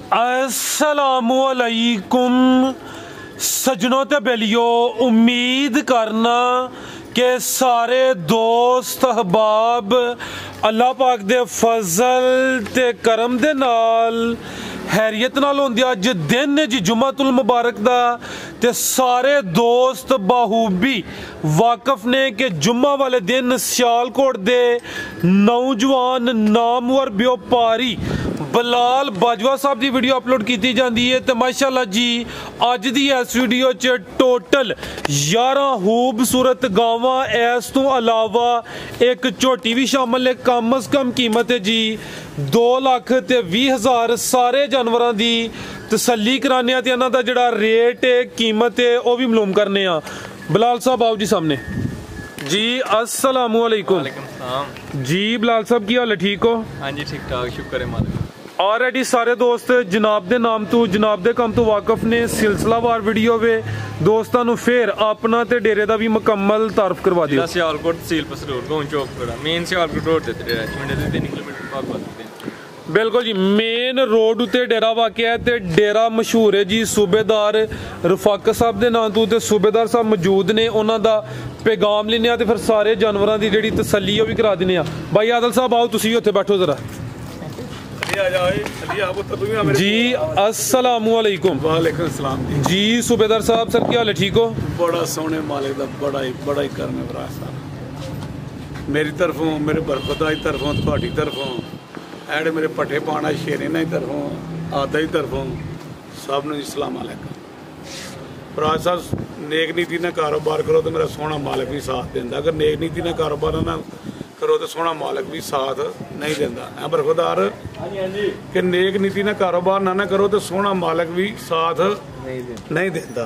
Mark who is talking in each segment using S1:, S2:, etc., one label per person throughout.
S1: अस्सलामुअलैकुम सजनों ते बेलियो, उम्मीद करना कि सारे दोस्त अहबाब अल्लाह पाक दे फजल ते करम दे नाल हैरियत नाल होंदे। अज दिन जी जुम्मतुल मुबारक दा ते सारे दोस्त बाहूबी वाकफ ने कि जुम्मा वाले दिन सियालकोट दे नौजवान नामवर व्यापारी बलाल बाजवा साहब की वीडियो अपलोड की जाती है। तो माशाल्लाह जी अज दी इस वीडियो च टोटल 11 खूबसूरत गावां, इस तो अलावा एक झोटी भी शामिल है। कम अज कम कीमत है जी 2,20,000। सारे जानवरों की तसल्ली कराने ते इन्हां दा जिहड़ा रेट है, कीमत है, वह भी मालूम करने। बलाल साहब आओ जी सामने जी। अस्सलामुअलैकुम जी। बलाल साहब की हाल है, ठीक हो?
S2: हाँ जी, ठीक ठाक, शुक्र है मालिक।
S1: ऑलरेडी सारे दोस्त जनाब दे नाम तो जनाब दे काम तो वाकफ ने। सिलसिलावार वीडियो वे दोस्तां नूं फिर अपना ते डेरे दा भी मुकम्मल तारफ करवा दियो।
S2: सियालकोट तहसील पसरूर गांव चौकपुरा मेन सियालकोट रोड ते डेरा 3 किलोमीटर पास।
S1: बिल्कुल जी, मेन रोड उत्ते डेरा वाक़या है ते डेरा मशहूर है जी। सूबेदार रफाक साहब दे नाम तो ते सूबेदार साहब मौजूद ने, उन्हां दा पैगाम लेने ते फिर सारे जानवरों की जिहड़ी तसल्ली भी करा दिने। भाई आदल साहब आओ, तुसीं उत्थे बैठो जरा जी। अस्सलामुअलैकुम।
S3: वालेकुम सलाम
S1: जी। सूबेदार साहब सर क्या हाल है, ठीक हो?
S3: बड़ा सोहने मालिक दा बड़ा ही करने भरा साहब। मेरी तरफों, मेरे बरखुदा की तरफों, थोड़ी तरफों, ऐडे मेरे पट्ठे पाना शेरे की तरफों, आदा की तरफों, सब नूं सलाम अलैकुम। भरा साहब नेक नीति ने कारोबार करो तो मेरा सोहना मालिक भी साथ देंदा। अगर नेक नीति ने कारोबार ना करो तो सोहना मालिक भी साथ नहीं देंदा। है बरखुदार कि नेक नीति ने कारोबार ना करो तो सोहना मालिक भी साथ नहीं देंदा।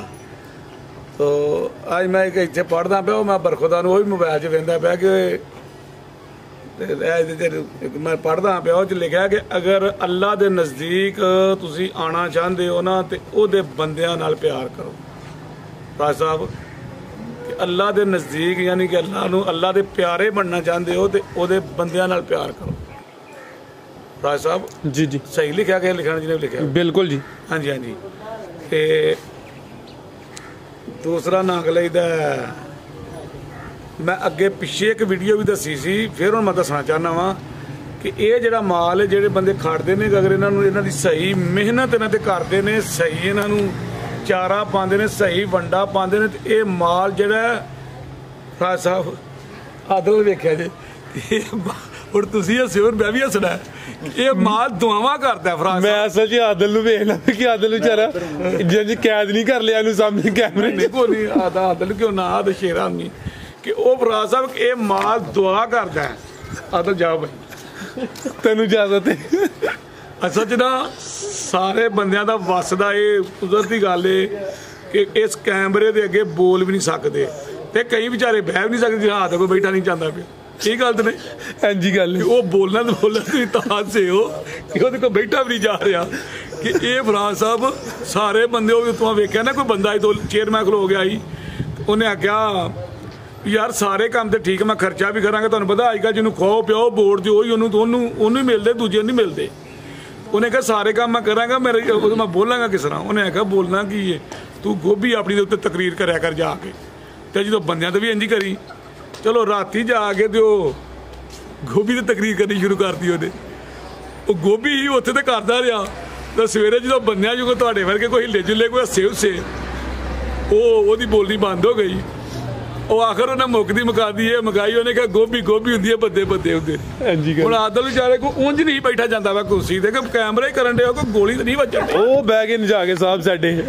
S3: तो अज मैं एक इत्थे पढ़दा पिया, मैं बरखुदा नूं भी मोबाइल च वेंदा पिया कि मैं पढ़दा पिया, उस लिखा कि अगर अल्लाह दे नज़दीक तुसीं आना चाहते हो ना तो उहदे बंदियां नाल प्यार करो। राज साहब कि अल्लाह दे नज़दीक यानी कि अल्लाह दे प्यारे बनना चाहते हो तो उहदे बंदियां नाल प्यार करो। राज साहब
S1: जी जी
S3: सही लिखा कि लिखना जिन्हें लिखा? बिल्कुल जी, हाँ जी, हाँ जी। ते दूसरा नाग लईदा, मैं अगे पिछे एक वीडियो भी दसी सी, फिर हुण मैं दसना चाहना वा कि ये जिहड़ा माल है, जिहड़े बंदे खड़दे ने, अगर इन्हां दी सही मेहनत इन्हां ते करदे ने, सही इन्हां चारा पाते ने, सही वंडा पाते ने, तो ये माल जिहड़ा राज साहब आदल वेख्या जी हुण तुसीं हस्सिओ, मैं भी हसना। ये माल दुआवां करदा फराज। मैं
S1: असल च आदल नूं वेख ला कि आदल बेचारा जिंज कैद नहीं कर लिया इहनूं सामने कैमरे
S3: नहीं को नहीं आदल क्यों ना आद शेरा नहीं कि वो फराज साहब ये माल दुआ करदा है। आदल जाओ भाई,
S1: तेनू इजाजत है।
S3: असल च ना सारे बंदियां दा वस दा ये कुदरती गल है कि इस कैमरे दे अगे बोल भी नहीं सकते ते कई बेचारे बह भी नहीं सकते, हाथ कोई बैठा नहीं चाहता पिया। ये गल तो नहीं
S1: हां जी, गल
S3: वो बोलना तो तुसीं तां से हो कि ओहदे कोल बैठा भी नहीं जा रहा कि ये फराज साहब सारे बंदे हो। तुहां वेख्या ना कोई बंदा तो चेयरमैन खलो गया ही, उन्हें आख्या यार सारे काम तो ठीक है, मैं खर्चा भी करांगा, तुहानूं पता अजकल जिन्होंने खाओ पिओ बोर्ड जो उन्होंने ही मिलते, दूजे नहीं मिलते। उन्हें कहा सारे काम मैं करांगा, मेरे मैं बोलांगा किस तरह? उन्हें आख्या बोलना की है, तू गोभी अपनी दे उत्ते तकरीर कराया कर जाके। तो जो बंदियां तो भी इंज करी, चलो राती जाके तो गोभी की तकरीर करनी शुरू कर दी। उन्हें वो गोभी ही उत्थे तो करता रहा, तो सवेरे जो बंदियां जो तुहाडे वर्गे कोई हिले जुले कोई हस्से हुस्से, वो बोलनी बंद हो गई। वो आखिर उन्हें मुकदी मुका दी है, मुकाई उन्हें कहा गोभी गोभी होंदी है, बंदे बंदे होंदे। हुण आदल बेचारे को उंज नहीं बैठा जाता वा कुर्सी ते कि कैमरा ही करन दिया, कोई गोली तो नहीं वजन दी।
S1: ओ बह के जाके साहब साडे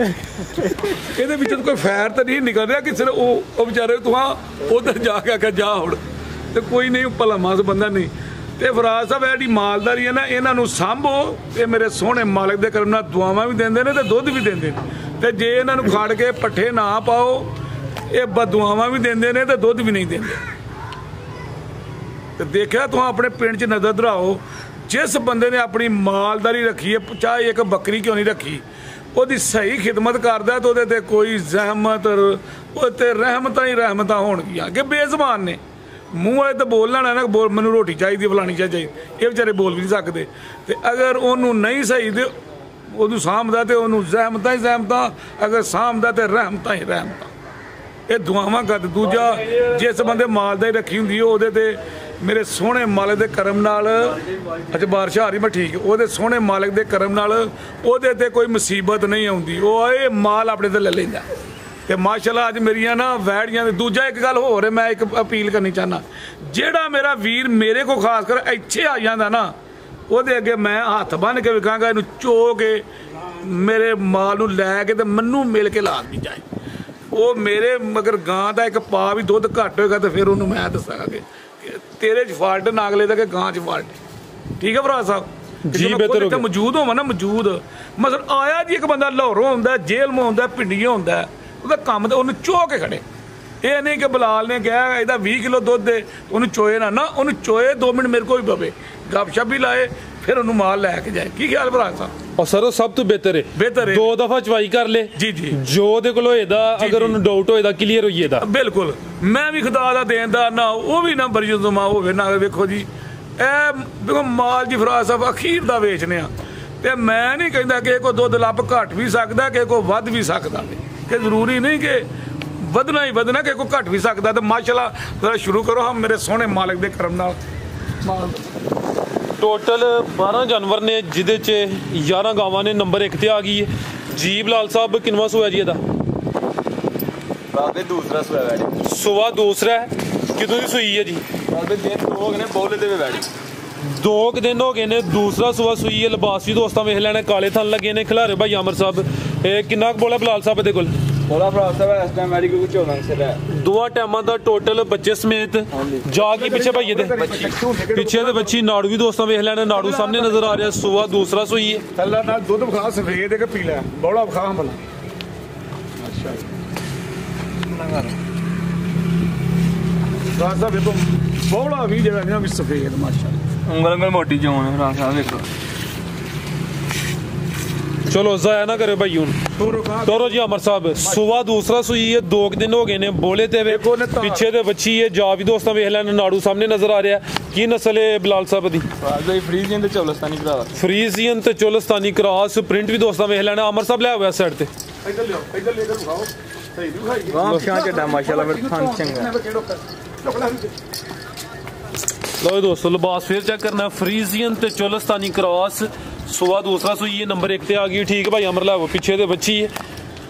S3: ਇਹਦੇ ਵਿੱਚ ਕੋਈ ਫੈਰ ਤਾਂ ਨਹੀਂ ਨਿਕਲ ਰਿਹਾ ਕਿਸੇ ਨੇ। ਉਹ ਵਿਚਾਰੇ ਤੁਹਾਂ ਉਧਰ ਜਾ ਕੇ ਆਖਿਆ ਜਾ ਹੁਣ ਤੇ ਕੋਈ ਨਹੀਂ, ਭਲਾ ਮਾਸ ਬੰਦਾ ਨਹੀਂ। ਤੇ ਫਰਾਜ਼ ਸਾਹਿਬ ਜਿਹੜੀ ਮਾਲਦਾਰੀ ਹੈ ਨਾ, ਇਹਨਾਂ ਨੂੰ ਸਾਂਭੋ। ਇਹ ਮੇਰੇ ਸੋਹਣੇ ਮਾਲਕ ਦੇ ਕਰਮ ਨਾਲ ਦੁਆਵਾਂ ਵੀ ਦਿੰਦੇ ਨੇ ਤੇ ਦੁੱਧ ਵੀ ਦਿੰਦੇ ਨੇ। ਤੇ ਜੇ ਇਹਨਾਂ ਨੂੰ ਖੜ ਕੇ ਪੱਠੇ ਨਾ ਪਾਓ, ਇਹ ਬਦੁਆਵਾਂ ਵੀ ਦਿੰਦੇ ਨੇ ਤੇ ਦੁੱਧ ਵੀ ਨਹੀਂ ਦਿੰਦੇ। ਤੇ ਦੇਖਿਆ ਤੁਹਾਂ ਆਪਣੇ ਪਿੰਡ 'ਚ ਨਜ਼ਰ ਧਰਾਓ, ਜਿਸ ਬੰਦੇ ਨੇ ਆਪਣੀ ਮਾਲਦਾਰੀ ਰੱਖੀ ਹੈ, ਚਾਹੇ ਇੱਕ ਬੱਕਰੀ ਕਿਉਂ ਨਹੀਂ ਰੱਖੀ, ਉਹਦੀ ਸਹੀ ਖਿਦਮਤ ਕਰਦਾ ਤਾਂ ਉਹਦੇ ਤੇ ਕੋਈ ਜ਼ਹਿਮਤ ਤੇ ਰਹਿਮਤਾਂ ਹੀ ਰਹਿਮਤਾਂ ਹੋਣਗੀਆਂ। ਕਿ ਬੇਜ਼ਬਾਨ ਨੇ ਮੂੰਹ ਵਾਲੇ ਤਾਂ ਬੋਲ ਲੈਣਾ ਨਾ, ਬੋਲ ਮੈਨੂੰ ਰੋਟੀ ਚਾਹੀਦੀ, ਫਲਾਣੀ ਚਾਹੀਦੀ, ਇਹ ਵਿਚਾਰੇ ਬੋਲ ਵੀ ਨਹੀਂ ਸਕਦੇ। ਤੇ ਅਗਰ ਉਹਨੂੰ ਨਹੀਂ ਸਹੀ ਤੇ ਉਹਨੂੰ ਸਾਂਭਦਾ ਤੇ ਉਹਨੂੰ ਜ਼ਹਿਮਤਾਂ ਹੀ ਜ਼ਹਿਮਤਾਂ, ਅਗਰ ਸਾਂਭਦਾ ਤੇ ਰਹਿਮਤਾਂ ਹੀ ਰਹਿਮਤਾਂ। ਇਹ ਦੁਆਵਾਂ ਕਰ। ਦੂਜਾ, ਜਿਸ ਬੰਦੇ ਮਾਲਦਾਰੀ ਰੱਖੀ ਹੁੰਦੀ ਉਹਦੇ ਤੇ ਮੇਰੇ ਸੋਹਣੇ ਮਾਲਕ ਦੇ ਕਰਮ ਨਾਲ, ਅੱਜ ਬਾਰਿਸ਼ ਆ ਰਹੀ ਮੈਂ ਠੀਕ, ਉਹਦੇ ਸੋਹਣੇ ਮਾਲਕ ਦੇ ਕਰਮ ਨਾਲ ਉਹਦੇ ਤੇ ਕੋਈ ਮੁਸੀਬਤ ਨਹੀਂ ਆਉਂਦੀ, ਉਹ ਇਹ ਮਾਲ ਆਪਣੇ ਤੇ ਲੈ ਲੈਂਦਾ। ਤੇ ਮਾਸ਼ਾਅੱਲਾ ਅੱਜ ਮੇਰੀਆਂ ਨਾ ਵੈੜੀਆਂ ਦੇ। ਦੂਜਾ ਇੱਕ ਗੱਲ ਹੋਰ ਹੈ, ਮੈਂ ਇੱਕ ਅਪੀਲ ਕਰਨੀ ਚਾਹੁੰਦਾ, ਜਿਹੜਾ ਮੇਰਾ ਵੀਰ ਮੇਰੇ ਕੋਲ ਖਾਸ ਕਰ ਇੱਥੇ ਆ ਜਾਂਦਾ ਨਾ, ਉਹਦੇ ਅੱਗੇ ਮੈਂ ਹੱਥ ਬੰਨ੍ਹ ਕੇ ਵਿਖਾਂਗਾ, ਇਹਨੂੰ ਚੋ ਕੇ ਮੇਰੇ ਮਾਲ ਨੂੰ ਲੈ ਕੇ ਤੇ ਮੈਨੂੰ ਮਿਲ ਕੇ ਲਾਜ਼ਮੀ ਜਾਏ। ਉਹ ਮੇਰੇ ਮਗਰ ਗਾਂ ਦਾ ਇੱਕ ਪਾ ਵੀ ਦੁੱਧ ਘੱਟ ਹੋਏਗਾ ਤੇ ਫਿਰ ਉਹਨੂੰ ਮੈਂ ਦੱਸਾਂਗਾ ਕਿ ਤੇਰੇ 'ਚ ਫਾਲਟ ਨਾ ਅਗਲੇ ਦਾ ਕਿ ਗਾਂ 'ਚ ਫਾਲਟ। ਠੀਕ ਹੈ ਭਰਾ ਸਾਹਿਬ ਜੀ, ਬਿਹਤਰ ਹੋ ਗਿਆ ਮੌਜੂਦ ਹੋਵਾਂ ਨਾ, ਮੌਜੂਦ ਮਸਲ ਆਇਆ ਜੀ ਇੱਕ ਬੰਦਾ ਲਾਹੌਰੋਂ ਆਉਂਦਾ, ਜੇਲ੍ਹ ਮੋਂ ਆਉਂਦਾ, ਪਿੰਡੀਆਂ ਹੁੰਦਾ, ਉਹਦਾ ਕੰਮ ਤਾਂ ਉਹਨੂੰ ਚੋ ਕੇ ਖੜੇ। ਇਹ ਨਹੀਂ ਕਿ ਬਲਾਲ ਨੇ ਕਿਹਾ ਇਹਦਾ 20 ਕਿਲੋ ਦੁੱਧ ਦੇ, ਉਹਨੂੰ ਚੋਏ ਨਾ ਉਹਨੂੰ ਚੋਏ 2 ਮਿੰਟ ਮੇਰੇ ਕੋਲ ਵੀ ਪਵੇ, ਗੱਪਸ਼ਪ ਵੀ ਲਾਏ, ਫਿਰ ਉਹਨੂੰ ਮਾਲ ਲੈ ਕੇ ਜਾਏ। ਕੀ ਖਿਆਲ ਭਰਾ ਸਾਹਿਬ?
S1: ਔਰ ਸਰ ਉਹ ਸਭ ਤੋਂ ਬਿਹਤਰ ਹੈ 2 ਦਫਾ ਚਵਾਈ ਕਰ ਲੈ
S3: ਜੀ ਜੀ,
S1: ਜੋ ਉਹਦੇ ਕੋਲ ਹੋਏਦਾ, ਅਗਰ ਉਹਨੂੰ ਡਾਊਟ ਹੋਏਦਾ ਕਲੀਅਰ ਹੋਈਏ ਦਾ।
S3: ਬਿਲਕੁਲ, ਮੈਂ ਵੀ ਖੁਦਾ ਦਾ ਦੇਣ ਦਾ ਨਾ, ਉਹ ਵੀ ਨਾ ਬਰਜੁਜ਼ਮਾ ਹੋਵੇ ਨਾ। ਵੇਖੋ ਜੀ, ਇਹ ਦੇਖੋ ਮਾਲ ਜੀ ਫਰਾਜ਼ ਸਾਹਿਬ ਅਖੀਰ ਦਾ ਵੇਚਨੇ ਆ, ਤੇ ਮੈਂ ਨਹੀਂ ਕਹਿੰਦਾ ਕਿ ਕੋਈ ਦੁੱਧ ਲੱਭ ਘੱਟ ਵੀ ਸਕਦਾ, ਕਿ ਕੋਈ ਵੱਧ ਵੀ ਸਕਦਾ, ਕਿ ਜ਼ਰੂਰੀ ਨਹੀਂ ਕਿ ਵਧਣਾ ਹੀ ਵਧਣਾ, ਕਿ ਕੋਈ ਘੱਟ ਵੀ ਸਕਦਾ। ਤੇ ਮਾਸ਼ਾਅੱਲਾ ਜ਼ਰਾ ਸ਼ੁਰੂ ਕਰੋ ਹਮ ਮੇਰੇ ਸੋਹਣੇ ਮਾਲਕ ਦੇ ਕਰਮ ਨਾਲ।
S1: ਟੋਟਲ 12 ਜਾਨਵਰ ਨੇ, ਜਿਹਦੇ 'ਚ 11 ਗਾਵਾਂ ਨੇ। ਨੰਬਰ 1 ਤੇ ਆ ਗਈ ਹੈ ਜੀ। ਬਲਾਲ ਸਾਹਿਬ ਕਿੰਨਵਾਂ ਸੂਆ ਜੀ ਇਹਦਾ?
S2: ਬਾਬੇ ਦੂਸਰਾ ਸੂਆ ਵੈੜੀ,
S1: ਸੂਆ ਦੂਸਰਾ ਹੈ। ਕਿਦੋਂ ਦੀ ਸੂਈ ਹੈ ਜੀ?
S2: ਬਾਬੇ ਦਿਨ 2 ਹੋ ਗਏ ਨੇ, ਬੋਲੇ ਦੇ ਵੈੜੀ
S1: 2 ਦਿਨ ਹੋ ਗਏ ਨੇ, ਦੂਸਰਾ ਸੂਆ ਸੂਈ ਹੈ। ਲਿਬਾਸ ਵੀ ਦੋਸਤਾਂ ਵੇਖ ਲੈਣਾ, ਕਾਲੇ ਥਣ ਲੱਗੇ ਨੇ। ਖਿਲਾਰੇ ਭਾਈ ਅਮਰ ਸਾਹਿਬ, ਇਹ ਕਿੰਨਾ ਕੁ ਬੋਲਾ ਬਲਾਲ ਸਾਹਿਬ ਇਹਦੇ ਕੋਲ?
S2: ਬੋਲਾ ਭਰਾ ਸਾਹਿਬ ਇਸ ਟਾਈਮ ਵੈੜੀ ਕੋਈ 14 ਸਿਰ ਹੈ।
S1: 2 ਟਾਈਮਾਂ ਦਾ ਟੋਟਲ ਬੱਚੇ ਸਮੇਤ ਜਾ ਕੇ ਪਿੱਛੇ ਭਾਈ ਇਹਦੇ ਪਿੱਛੇ ਦੇ ਬੱਚੀ ਨਾੜੂ ਵੀ ਦੋਸਤਾਂ ਵੇਖ ਲੈਣਾ, ਨਾੜੂ ਸਾਹਮਣੇ ਨਜ਼ਰ ਆ ਰਿਹਾ। ਸੂਆ ਦੂਸਰਾ ਸੂਈ ਹੈ।
S3: ਅੱਲਾ ਨਾਲ ਦੁੱਧ ਵਿਖਾ, ਸਫੇਦ ਦੇ ਕੇ ਪੀ ਲੈ, ਬੋਲਾ ਵਿਖਾ ਹਮ ਬਲਾ। ਅੱਛਾ ਫਰਾਜ਼ ਸਾਹਿਬ ਵੇਖੋ, ਬੋਲਾ ਵੀ ਜਿਹੜਾ ਨਾ ਵੀ ਸਫੇਦ ਮਾਸ਼ਾਅੱਲਾ,
S2: ਉਂਗਲ ਮੋਟੀ ਜੋਨ ਹੈ ਫਰਾਜ਼ ਸਾਹਿਬ ਵੇਖੋ।
S1: ਚਲੋ ਜ਼ਾਇਆ ਨਾ ਕਰਿਓ ਭਾਈ ਹੁਣ ਤੋਰੋ ਜੀ ਅਮਰ ਸਾਹਿਬ। ਸੂਆ ਦੂਸਰਾ ਸੂਈ ਹੈ, 2 ਦਿਨ ਹੋ ਗਏ ਨੇ। ਬੋਲੇ ਤੇ ਪਿੱਛੇ ਦੇ ਬੱਚੀ ਹੈ, ਜਾ ਵੀ ਦੋਸਤਾਂ ਵੇਖ ਲੈਣ, ਨਾੜੂ ਸਾਹਮਣੇ ਨਜ਼ਰ ਆ ਰਿਹਾ। ਕੀ ਨਸਲ ਹੈ ਬਲਾਲ ਸਾਹਿਬ ਦੀ?
S2: ਫਰੀਜ਼ੀਅਨ ਤੇ ਚੋਲਸਤਾਨੀ ਕਰਾਸ,
S1: ਫਰੀਜ਼ੀਅਨ ਤੇ ਚੋਲਸਤਾਨੀ ਕਰਾਸ। ਪ੍ਰਿੰਟ ਵੀ ਦੋਸਤਾਂ ਵੇਖ ਲੈਣਾ। ਅਮਰ ਸਾਹਿਬ ਲੈ ਹੋਇਆ ਸਾਈਡ ਤੇ,
S3: ਇੱਧਰ ਲਿਓ, ਇੱਧਰ ਲੈ ਕੇ ਵਿਖਾਓ। ਸਹੀ ਦਿਖਾਈ
S2: ਵਾਹ ਸ਼ਾਹ ਚੱਡਾ ਮਾਸ਼ਾਅੱਲਾ, ਫਿਰ ਥਣ ਚੰਗਾ।
S1: ਲਓ ਦੋਸਤੋ, ਲਿਬਾਸ ਫੇਰ ਚੈੱਕ ਕਰਨਾ। ਫਰੀਜ਼ੀਅਨ ਤੇ ਚੋਲਸਤਾਨੀ ਕਰਾਸ, ਸੂਆ ਦੂਸਰਾ ਸੂਈ ਹੈ। ਨੰਬਰ 1 ਤੇ ਆ ਗਈ। ਠੀਕ ਭਾਈ ਅਮਰ ਲਾਵੋ, ਪਿੱਛੇ ਦੇ ਬੱਚੀ ਹੈ।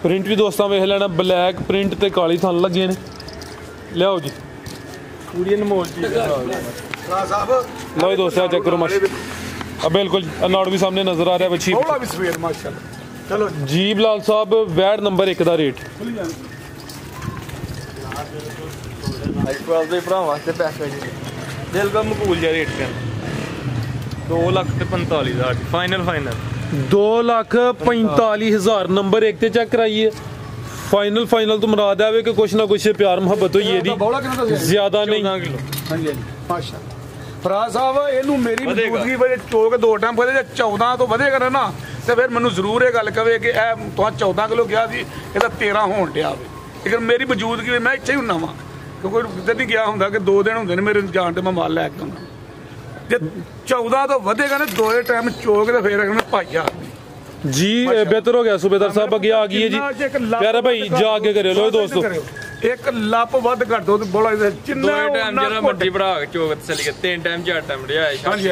S1: ਪ੍ਰਿੰਟ ਵੀ ਦੋਸਤਾਂ ਵੇਖ ਲੈਣਾ, ਬਲੈਕ ਪ੍ਰਿੰਟ ਤੇ ਕਾਲੀ ਥਣ ਲੱਗੇ ਨੇ। ਲਿਆਓ ਜੀ
S2: ਪੂਰੀ ਅਨਮੋਲ ਚੀਜ਼ ਹੈ
S3: ਸਾਹਿਬ।
S1: ਲਓ ਦੋਸਤੋ ਚੈੱਕ ਕਰੋ ਮਾਸ਼ਾ, ਬਿਲकुल ਨਾੜੂ ਵੀ ਸਾਹਮਣੇ ਨਜ਼ਰ ਆ ਰਿਹਾ ਬੱਚੀ।
S3: ਬੋਲਾ ਵੀ ਸਫੇਦ ਮਾਸ਼ਾਅੱਲਾ। ਚਲੋ
S1: ਜੀ ਬਲਾਲ ਸਾਹਿਬ, ਵੈੜ ਨੰਬਰ 1 ਦਾ ਰੇਟ
S2: ਆਈਪਾਲ ਦੇ ਭਰਾ ਵਾਸਤੇ ਪੈਸੇ ਜੀ ਦਿਲ ਦਾ ਮਕਬੂਲ ਜਿਹਾ ਰੇਟ ਕਰ 2,45,000 ਫਾਈਨਲ
S1: 2,45,000 ਨੰਬਰ 1 ਤੇ ਚੈੱਕ ਕਰਾਈਏ। ਫਾਈਨਲ ਤੋਂ ਮੁਰਾਦ ਆਵੇ ਕਿ ਕੁਛ ਨਾ ਕੁਛ ਪਿਆਰ ਮੁਹੱਬਤ ਹੋਈ ਇਹਦੀ, ਜ਼ਿਆਦਾ ਨਹੀਂ।
S3: ਹਾਂਜੀ ਹਾਂਜੀ ਮਾਸ਼ਾਅੱਲਾ। ਫਰਾਜ਼ ਸਾਹਿਬ ਇਹਨੂੰ ਮੇਰੀ ਮੌਜੂਦਗੀ ਵਜੇ ਚੋਕ 2 ਟਾਈਮ ਵਧੇ, ਜੇ 14 ਤੋਂ ਵਧੇਗਾ ਨਾ ਤੇ ਫਿਰ ਮੈਨੂੰ ਜ਼ਰੂਰ ਇਹ ਗੱਲ ਕਵੇ ਕਿ ਇਹ ਤੁਹਾਨੂੰ 14 ਕਿਲੋ ਕਿਹਾ ਸੀ, ਇਹਦਾ 13 ਹੋਣ ਡਿਆ ਵੇ। ਲੇਕਿਨ ਮੇਰੀ ਮੌਜੂਦਗੀ ਮੈਂ ਇੱਥੇ ਹੀ ਹੁੰਨਾ ਵਾ, ਕਿਉਂਕਿ ਕਿਤੇ ਨਹੀਂ ਗਿਆ ਹੁੰਦਾ ਕਿ 2 ਦਿਨ ਹੁੰਦੇ ਨੇ ਮੇਰੇ ਜਾਣ ਤੇ ਮੈਂ ਮਾਲ ਲੈ ਕੇ ਆਉਂਦਾ। ਜੇ 14 ਤੋਂ ਵਧੇਗਾ ਨਾ 2 ਟਾਈਮ ਚੋਕ ਤੇ ਫਿਰ ਅਗਲੇ ਭਾਈਆ
S1: ਜੀ ਬਿਹਤਰ ਹੋ ਗਿਆ। ਸੂਬੇਦਾਰ ਸਾਹਿਬ ਅੱਗੇ ਆ ਗਈ ਹੈ ਜੀ। ਪਿਆਰਾ ਭਾਈ ਜਾ ਅੱਗੇ ਕਰਿਓ। ਲੋ ਦੋਸਤੋ,
S3: ਇੱਕ ਲੱਪ ਵੱਧ ਘੱਟ ਦੋ ਬੋਲਾ ਜਿੰਨਾ
S2: ਟਾਈਮ ਜਿਹੜਾ ਮੱਡੀ ਭਰਾ ਚੋਕ ਚਲੀ ਗਿਆ, 3 ਟਾਈਮ 4 ਟਾਈਮ ਰਿਹਾ ਹੈ।
S3: ਹਾਂਜੀ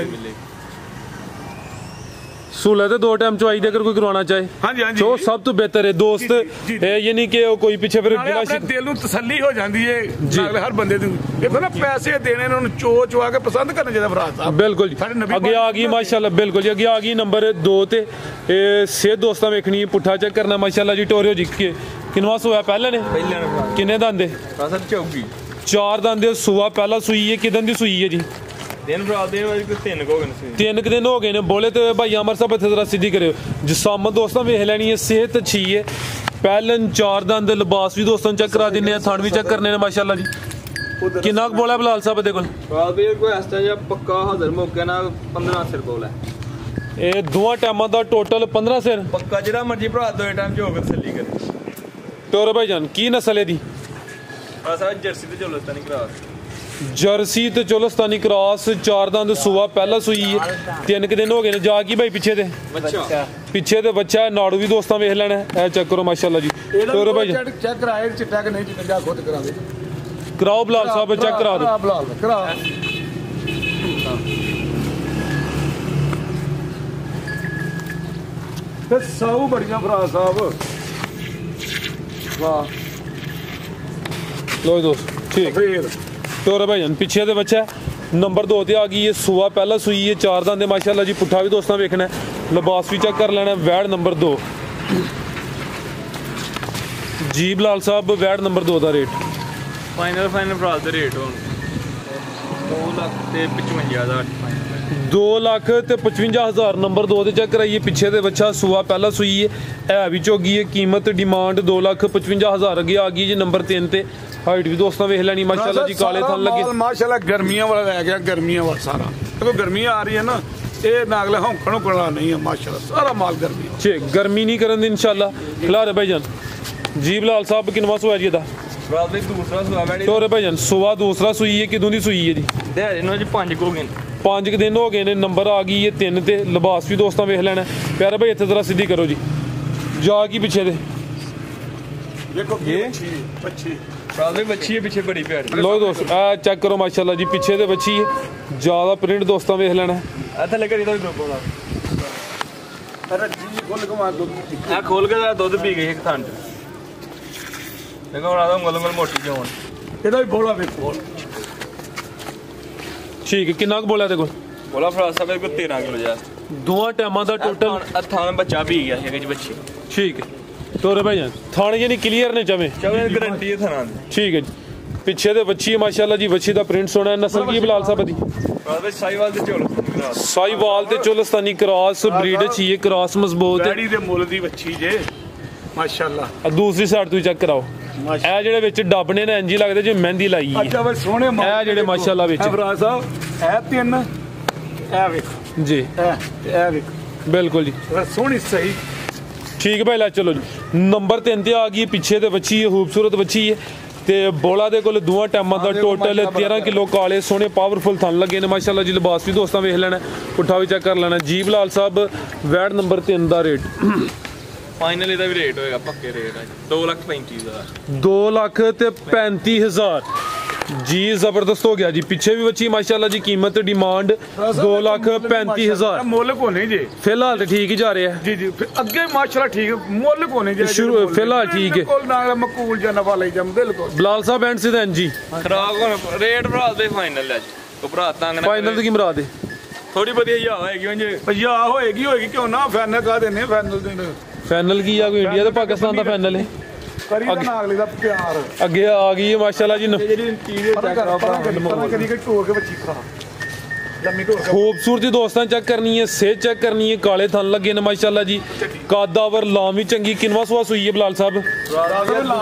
S1: ਸਹੂਲਤ 2 ਟਾਈਮ ਚਵਾਈ ਦੇ ਅਗਰ ਕੋਈ ਕਰਵਾਉਣਾ ਚਾਹੇ,
S3: ਹਾਂਜੀ ਹਾਂਜੀ,
S1: ਜੋ ਸਭ ਤੋਂ ਬਿਹਤਰ ਹੈ ਦੋਸਤ। ਇਹ ਨਹੀਂ ਕਿ ਉਹ ਕੋਈ ਪਿੱਛੇ ਫਿਰ
S3: ਆਪਣੇ ਦਿਲ ਨੂੰ ਤਸੱਲੀ ਹੋ ਜਾਂਦੀ ਹੈ ਹਰ ਬੰਦੇ ਨੂੰ। ਦੇਖੋ ਨਾ ਪੈਸੇ ਦੇਣੇ ਉਹਨਾਂ ਨੂੰ ਚਵਾ ਕੇ ਪਸੰਦ ਕਰਨਾ ਚਾਹੀਦਾ ਫਰਾਜ਼ ਸਾਹਿਬ।
S1: ਬਿਲਕੁਲ ਜੀ, ਅੱਗੇ ਆ ਗਈ ਮਾਸ਼ਾਅੱਲਾ। ਬਿਲਕੁਲ ਜੀ, ਅੱਗੇ ਆ ਗਈ ਨੰਬਰ 2 ਤੇ। ਇਹ ਸਿਹਤ ਦੋਸਤਾਂ ਵੇਖਣੀ, ਪੁੱਠਾ ਚੈੱਕ ਕਰਨਾ ਮਾਸ਼ਾਅੱਲਾ ਜੀ। ਟੋਰਿਓ ਜੀ ਕਿੰਨਵਾ ਸੂਆ ਪਹਿਲਾਂ ਨੇ? ਕਿੰਨੇ ਦੰਦ?
S2: ਚੌਗੀ
S1: 4 ਦੰਦ। ਸੂਆ ਪਹਿਲਾ ਸੂਈ ਹੈ। ਕਿਦਨ ਦੀ ਸੂਈ ਹੈ ਜੀ?
S2: ਦਿਨ ਰਾਤ ਦੇ 3
S1: ਦਿਨ ਹੋ ਗਏ ਨੇ। ਬੋਲੇ ਤੇ ਭਾਈ ਅਮਰ ਸਾਹਿਬ ਇੱਥੇ ਜ਼ਰਾ ਸਿੱਧੀ ਕਰਿਓ। ਜਿਸਾਮਤ ਦੋਸਤਾਂ ਵੇਖ ਲੈਣੀ ਹੈ, ਸਿਹਤ ਅੱਛੀ ਹੈ। ਪਹਿਲਨ 4 ਦੰਦ। ਲਿਬਾਸ ਵੀ ਦੋਸਤਾਂ ਚੈੱਕ ਕਰਾ ਦਿੰਨੇ ਆ, ਥਣ ਵੀ ਚੈੱਕ ਕਰਨੇ ਨੇ ਮਾਸ਼ਾਅੱਲਾ ਜੀ। ਕਿੰਨਾ ਕੁ ਬੋਲਾ ਬਲਾਲ ਸਾਹਿਬ ਇਹਦੇ ਕੋਲ?
S2: ਕੋਈ ਇਸ ਤਰ੍ਹਾਂ ਪੱਕਾ ਹਾਜ਼ਰ ਮੌਕੇ ਨਾਲ 15 ਸਿਰ ਬੋਲ ਹੈ।
S1: ਇਹ 2 ਟਾਈਮਾਂ ਦਾ ਟੋਟਲ 15 ਸਿਰ
S2: ਪੱਕਾ, ਜਿਹੜਾ ਮਰਜੀ ਭਰਾ 2 ਟਾਈਮ ਚ ਹੋ ਕੇ ਤਸੱਲੀ ਕਰੇ।
S1: ਟੋਰ ਭਾਈ ਜਾਨ ਕੀ ਨਸਲ ਹੈ ਦੀ?
S2: ਆ ਜਰਸੀ ਤੇ ਚੋਲਸਤਾਨੀ ਕਰਾਸ।
S1: ਜਰਸੀ ਤੇ ਚੋਲਸਤਾਨੀ ਕ੍ਰਾਸ 4 ਦੰਦ ਸੂਆ ਪਹਿਲਾ ਸੂਈ ਹੈ 3 ਦਿਨ ਹੋ ਗਏ ਨੇ ਜਾ ਕੀ ਭਾਈ ਪਿੱਛੇ ਤੇ ਪਿੱਛੇ ਤੇ ਬੱਚਾ ਨਾੜੂ ਵੀ ਦੋਸਤਾਂ ਵੇਖ ਲੈਣਾ ਇਹ ਚੈੱਕ ਕਰੋ ਮਾਸ਼ਾਅੱਲਾ ਜੀ ਤੋਰੋ ਭਾਈ
S3: ਚੈੱਕ ਕਰਾਏ ਚਿੱਟਾ ਕਿ ਨਹੀਂ ਚਿੱਟਾ ਖੁਦ ਕਰਾ ਦੇ
S1: ਕਰਾਓ ਬਲਾਲ ਸਾਹਿਬ ਚੈੱਕ ਕਰਾ ਦਿਓ
S3: ਬਲਾਲ ਕਰਾ ਤੇ ਸਾਊ ਬੜੀਆਂ ਭਰਾ ਸਾਹਿਬ ਵਾਹ
S1: ਲੋ ਦੋਸਤ ਠੀਕ
S3: ਫੇਰ
S1: ਤੋਰੇ ਭਾਈਜਾਨ ਪਿੱਛੇ ਦੇ ਬੱਚਾ ਨੰਬਰ 2 ਤੇ ਆ ਗਈ ਇਹ ਸੂਆ ਪਹਿਲਾ ਸੂਈ ਹੈ 4 ਦੰਦ ਦੇ ਮਾਸ਼ਾਅੱਲਾ ਜੀ ਪੁੱਠਾ ਵੀ ਦੋਸਤਾਂ ਵੇਖਣਾ ਲਿਬਾਸ ਵੀ ਚੈੱਕ ਕਰ ਲੈਣਾ ਵੈੜ ਨੰਬਰ 2 ਜੀ ਬਲਾਲ ਸਾਹਿਬ ਵੈੜ ਨੰਬਰ 2 ਦਾ ਰੇਟ
S2: ਫਾਈਨਲ ਭਰਾ ਦੇ ਰੇਟ ਹੁਣ 2,55,000
S1: 2,55,000 ਨੰਬਰ 2 ਤੇ ਚੈੱਕ ਕਰਾਈਏ ਪਿੱਛੇ ਦੇ ਬੱਚਾ ਸੂਆ ਪਹਿਲਾ ਸੂਈ ਹੈ ਵੀ ਝੋਗੀ ਹੈ ਕੀਮਤ ਡਿਮਾਂਡ 2,55,000 ਅੱਗੇ ਆ ਗਈ ਜੀ ਨੰਬਰ 3 ਤੇ ਹਾਈਟ ਵੀ ਦੋਸਤਾਂ ਵੇਖ ਲੈਣੀ ਮਾਸ਼ਾਅੱਲਾ ਜੀ ਕਾਲੇ ਥਣ ਲੱਗੇ
S3: ਮਾਸ਼ਾਅੱਲਾ ਗਰਮੀਆਂ ਵਾਲਾ ਲੈ ਗਿਆ ਗਰਮੀਆਂ ਵਾਲਾ ਸਾਰਾ ਦੇਖੋ ਗਰਮੀ ਆ ਰਹੀ ਹੈ ਨਾ ਇਹ ਨਾਗਲੇ ਹੌਂਕਣ ਵਾਲਾ ਨਹੀਂ ਹੈ ਮਾਸ਼ਾਅੱਲਾ ਸਾਰਾ ਮਾਲ ਗਰਮੀ
S1: ਠੀਕ ਗਰਮੀ ਨਹੀਂ ਕਰਨ ਦੀ ਇਨਸ਼ਾਅੱਲਾ ਖਿਲਾਰੇ ਭਾਈਜਾਨ ਜੀ ਬਲਾਲ ਸਾਹਿਬ ਕਿਨਵਾ ਸੂਆ ਜੀ ਇਹਦਾ
S2: ਦੂਸਰਾ ਸੁਆ ਵੈੜੀ
S1: ਤੋਰੇ ਭਾਈਜਾਨ ਸੂਆ ਦੂਸਰਾ ਸੂਈ ਹੈ ਕਿਦੋਂ ਦੀ ਸੂਈ ਹੈ ਜੀ
S2: ਦਿਹਾੜੇ ਨੂੰ ਜੀ 5 ਹੋ ਗਏ
S1: 5 ਦਿਨ ਹੋ ਗਏ ਨੇ ਨੰਬਰ ਆ ਗਈ ਹੈ 3 ਤੇ ਲਿਬਾਸ ਵੀ ਦੋਸਤਾਂ ਵੇਖ ਲੈਣਾ ਪਿਆਰੇ ਭਾਈ ਇੱਥੇ ਜ਼ਰਾ ਸਿੱਧੀ ਕਰੋ ਜੀ ਜਾ ਕੀ ਪਿੱਛੇ ਦੇ
S3: ਦੇਖੋ ਬੱਚੀ
S2: ਸਾਦੇ ਬੱਚੀ ਹੈ ਪਿੱਛੇ ਬੜੀ ਪਿਆਰੀ
S1: ਲੋ ਦੋਸਤ ਆ ਚੈੱਕ ਕਰੋ ਮਾਸ਼ਾਅੱਲਾ ਜੀ ਪਿੱਛੇ ਦੇ ਬੱਚੀ ਹੈ ਜ਼ਿਆਦਾ ਪ੍ਰਿੰਟ ਦੋਸਤਾਂ ਵੇਖ ਲੈਣਾ
S2: ਇੱਥੇ ਲੱਗਾ ਇਹਦਾ ਵੀ ਗਰੁੱਪ ਵਾਲਾ
S3: ਅਰੇ ਜੀ ਖੋਲ ਕੇ ਮਾਰ ਦੁੱਧ
S2: ਆ ਖੋਲ ਕੇ ਦਾ ਦੁੱਧ ਪੀ ਗਈ ਇੱਕ ਥਾਂ ਚ ਦੇਖੋ ਹੁਣ ਆਦਾ ਉਂਗਲ ਮੋਟੀ ਜਿਹੀ ਹੋਣ
S3: ਇਹਦਾ ਵੀ ਬੋਲਾ ਵੇਖੋ
S1: ਠੀਕ ਹੈ ਕਿੰਨਾ ਕੁ ਬੋਲਿਆ ਤੇ ਕੋਲ
S2: ਬੋਲਾ ਭਰਾ ਸਾਹਿਬ ਮੇਰੇ ਕੋਲ 13 ਕਿਲੋ ਜਾ
S1: ਦੋਵਾਂ ਟਾਈਮਾਂ ਦਾ ਟੋਟਲ
S2: ਥਾਂ ਬੱਚਾ ਵੀ ਗਿਆ ਇੱਕ ਚ ਬੱਚੀ
S1: ਠੀਕ ਹੈ ਤੋਰੇ ਭਾਈਜਾਨ ਥਾਣੇ ਯਾਨੀ ਕਲੀਅਰ ਨੇ ਚਵੇਂ
S2: ਗਰੰਟੀ ਹੈ ਥਾਂ ਦੀ
S1: ਠੀਕ ਹੈ ਜੀ ਪਿੱਛੇ ਦੇ ਬੱਚੀ ਹੈ ਮਾਸ਼ਾਅੱਲਾ ਜੀ ਬੱਚੀ ਦਾ ਪ੍ਰਿੰਟ ਸੋਹਣਾ ਨਸਲ ਕੀ ਬਲਾਲ ਸਾਹਿਬ ਦੀ
S2: ਸਾਈਵਾਲ ਦੇ ਝੋਲ
S1: ਸਾਈਵਾਲ ਤੇ ਚੋਲਸਤਾਨੀ ਕ੍ਰਾਸ ਬਰੀਡ ਚ ਕ੍ਰਾਸ ਮਜ਼ਬੂਤ
S3: ਡੈਡੀ ਦੇ ਮੁੱਲ ਦੀ ਬੱਚੀ ਜੇ ਮਾਸ਼ਾਅੱਲਾ
S1: ਦੂਸਰੀ ਸਾਈਡ ਤੋਂ ਚੈੱਕ ਕਰਾਓ ਇਹ ਜਿਹੜੇ ਵਿੱਚ ਡੱਬ ਨੇ ਨਾ ਇੰਜੀ ਲੱਗਦੇ ਜਿਵੇਂ ਮਹਿੰਦੀ ਲਾਈ ਹੈ
S3: ਅੱਛਾ ਵੇ ਸੋਹਣੇ
S1: ਇਹ ਜਿਹੜੇ ਮਾਸ਼ਾਅੱਲਾ ਵਿੱਚ
S3: ਭਰਾ ਸਾਹਿਬ ਇਹ ਤਿੰਨ ਇਹ ਵੇਖੋ
S1: ਜੀ
S3: ਇਹ ਵੇਖੋ
S1: ਬਿਲਕੁਲ ਜੀ
S3: ਸੋਹਣੀ ਸਹੀ
S1: ਠੀਕ ਭਾਈ ਲੈ ਚਲੋ ਜੀ ਨੰਬਰ 3 ਤੇ ਆ ਗਈ ਪਿੱਛੇ ਤੇ ਬੱਚੀ ਹੈ ਖੂਬਸੂਰਤ ਬੱਚੀ ਹੈ ਤੇ ਬੋਲਾ ਦੇ ਕੋਲ ਦੋਵਾਂ ਟਾਈਮਾਂ ਦਾ ਟੋਟਲ 13 ਕਿਲੋ ਕਾਲੇ ਸੋਹਣੇ ਪਾਵਰਫੁਲ ਥਣ ਲੱਗੇ ਨੇ ਮਾਸ਼ਾਅੱਲਾ ਜੀ ਲਿਬਾਸ ਵੀ ਦੋਸਤਾਂ ਵੇਖ ਲੈਣਾ ਪੁੱਠਾ ਵੀ ਚੈੱਕ ਕਰ ਲੈਣਾ ਜੀ ਬਲਾਲ ਸਾਹਿਬ ਵੈੜ ਨੰਬਰ 3 ਦਾ ਰੇਟ
S2: ਫਾਈਨਲ ਇਹਦਾ ਵੀ ਰੇਟ ਹੋਏਗਾ ਪੱਕੇ ਰੇਟ ਹੈ 2,35,000
S1: 2,35,000 ਜੀ ਜ਼ਬਰਦਸਤ ਹੋ ਗਿਆ ਜੀ ਪਿੱਛੇ ਵੀ ਬੱਚੀ ਮਾਸ਼ਾਅੱਲਾ ਜੀ ਕੀਮਤ ਡਿਮਾਂਡ 2,35,000
S3: ਮੁੱਲ ਕੋ ਨਹੀਂ ਜੇ
S1: ਫਿਲਹਾਲ ਤੇ ਠੀਕ ਹੀ ਜਾ ਰਿਹਾ
S3: ਜੀ ਜੀ ਅੱਗੇ ਮਾਸ਼ਾਅੱਲਾ ਠੀਕ ਮੁੱਲ ਕੋ ਨਹੀਂ ਜੇ
S1: ਸ਼ੁਰੂ ਫਿਲਹਾਲ ਠੀਕ ਹੈ
S3: ਕੋਲ ਨਾਲ ਮਕਬੂਲ ਜਾਂ ਨਫਾ ਲਈ ਜਮ ਬਿਲਕੁਲ
S1: ਬਲਾਲ ਸਾਹਿਬ ਐਂਡ ਸਿਧਨ ਜੀ
S2: ਖਰਾਬ ਹੁਣ ਰੇਟ ਭਰਾ ਦੇ ਫਾਈਨਲ ਅੱਜ ਉਹ ਭਰਾ ਤੰਗ ਨਾ
S1: ਫਾਈਨਲ ਤੇ ਕੀ ਮਰਾ ਦੇ
S2: ਥੋੜੀ ਵਧੀਆ ਹੀ ਹੋਏਗੀ ਹੁਣ ਜੇ
S3: ਭਈਆ ਹੋਏਗੀ ਕਿਉਂ ਨਾ ਫਾਈਨਲ ਕਾ ਦੇਨੇ ਫਾਈਨਲ ਦੇ
S1: ਫਾਈਨਲ ਕੀ ਆ ਕੋਈ ਇੰਡੀਆ ਤੇ ਪਾਕਿਸਤਾਨ ਦਾ ਫਾਈਨਲ ਹੈ
S3: ਕਰੀ ਤਾਂ ਅਗਲੇ ਦਾ ਪਿਆਰ
S1: ਅੱਗੇ ਆ ਗਈ ਹੈ ਮਾਸ਼ਾਅੱਲਾ ਜੀ
S2: ਜਿਹੜੀ ਇੰਟੀਰੀਅਰ ਚੈੱਕ ਕਰਾ ਭਰਾ
S3: ਕਦੀ ਕਿ ਟੋਰ ਕੇ ਬੱਚੀ ਖਾ ਲੰਮੀ ਟੋਰ ਕੇ
S1: ਖੂਬਸੂਰਤੀ ਦੋਸਤਾਂ ਚੈੱਕ ਕਰਨੀ ਹੈ ਸੇਜ ਚੈੱਕ ਕਰਨੀ ਹੈ ਕਾਲੇ ਥਣ ਲੱਗੇ ਨੇ ਮਾਸ਼ਾਅੱਲਾ ਜੀ ਕਾਦਾਵਰ ਲਾਮ ਵੀ ਚੰਗੀ ਕਿਨਵਾ ਸੁਆ ਸੂਈ ਹੈ ਬਲਾਲ ਸਾਹਿਬ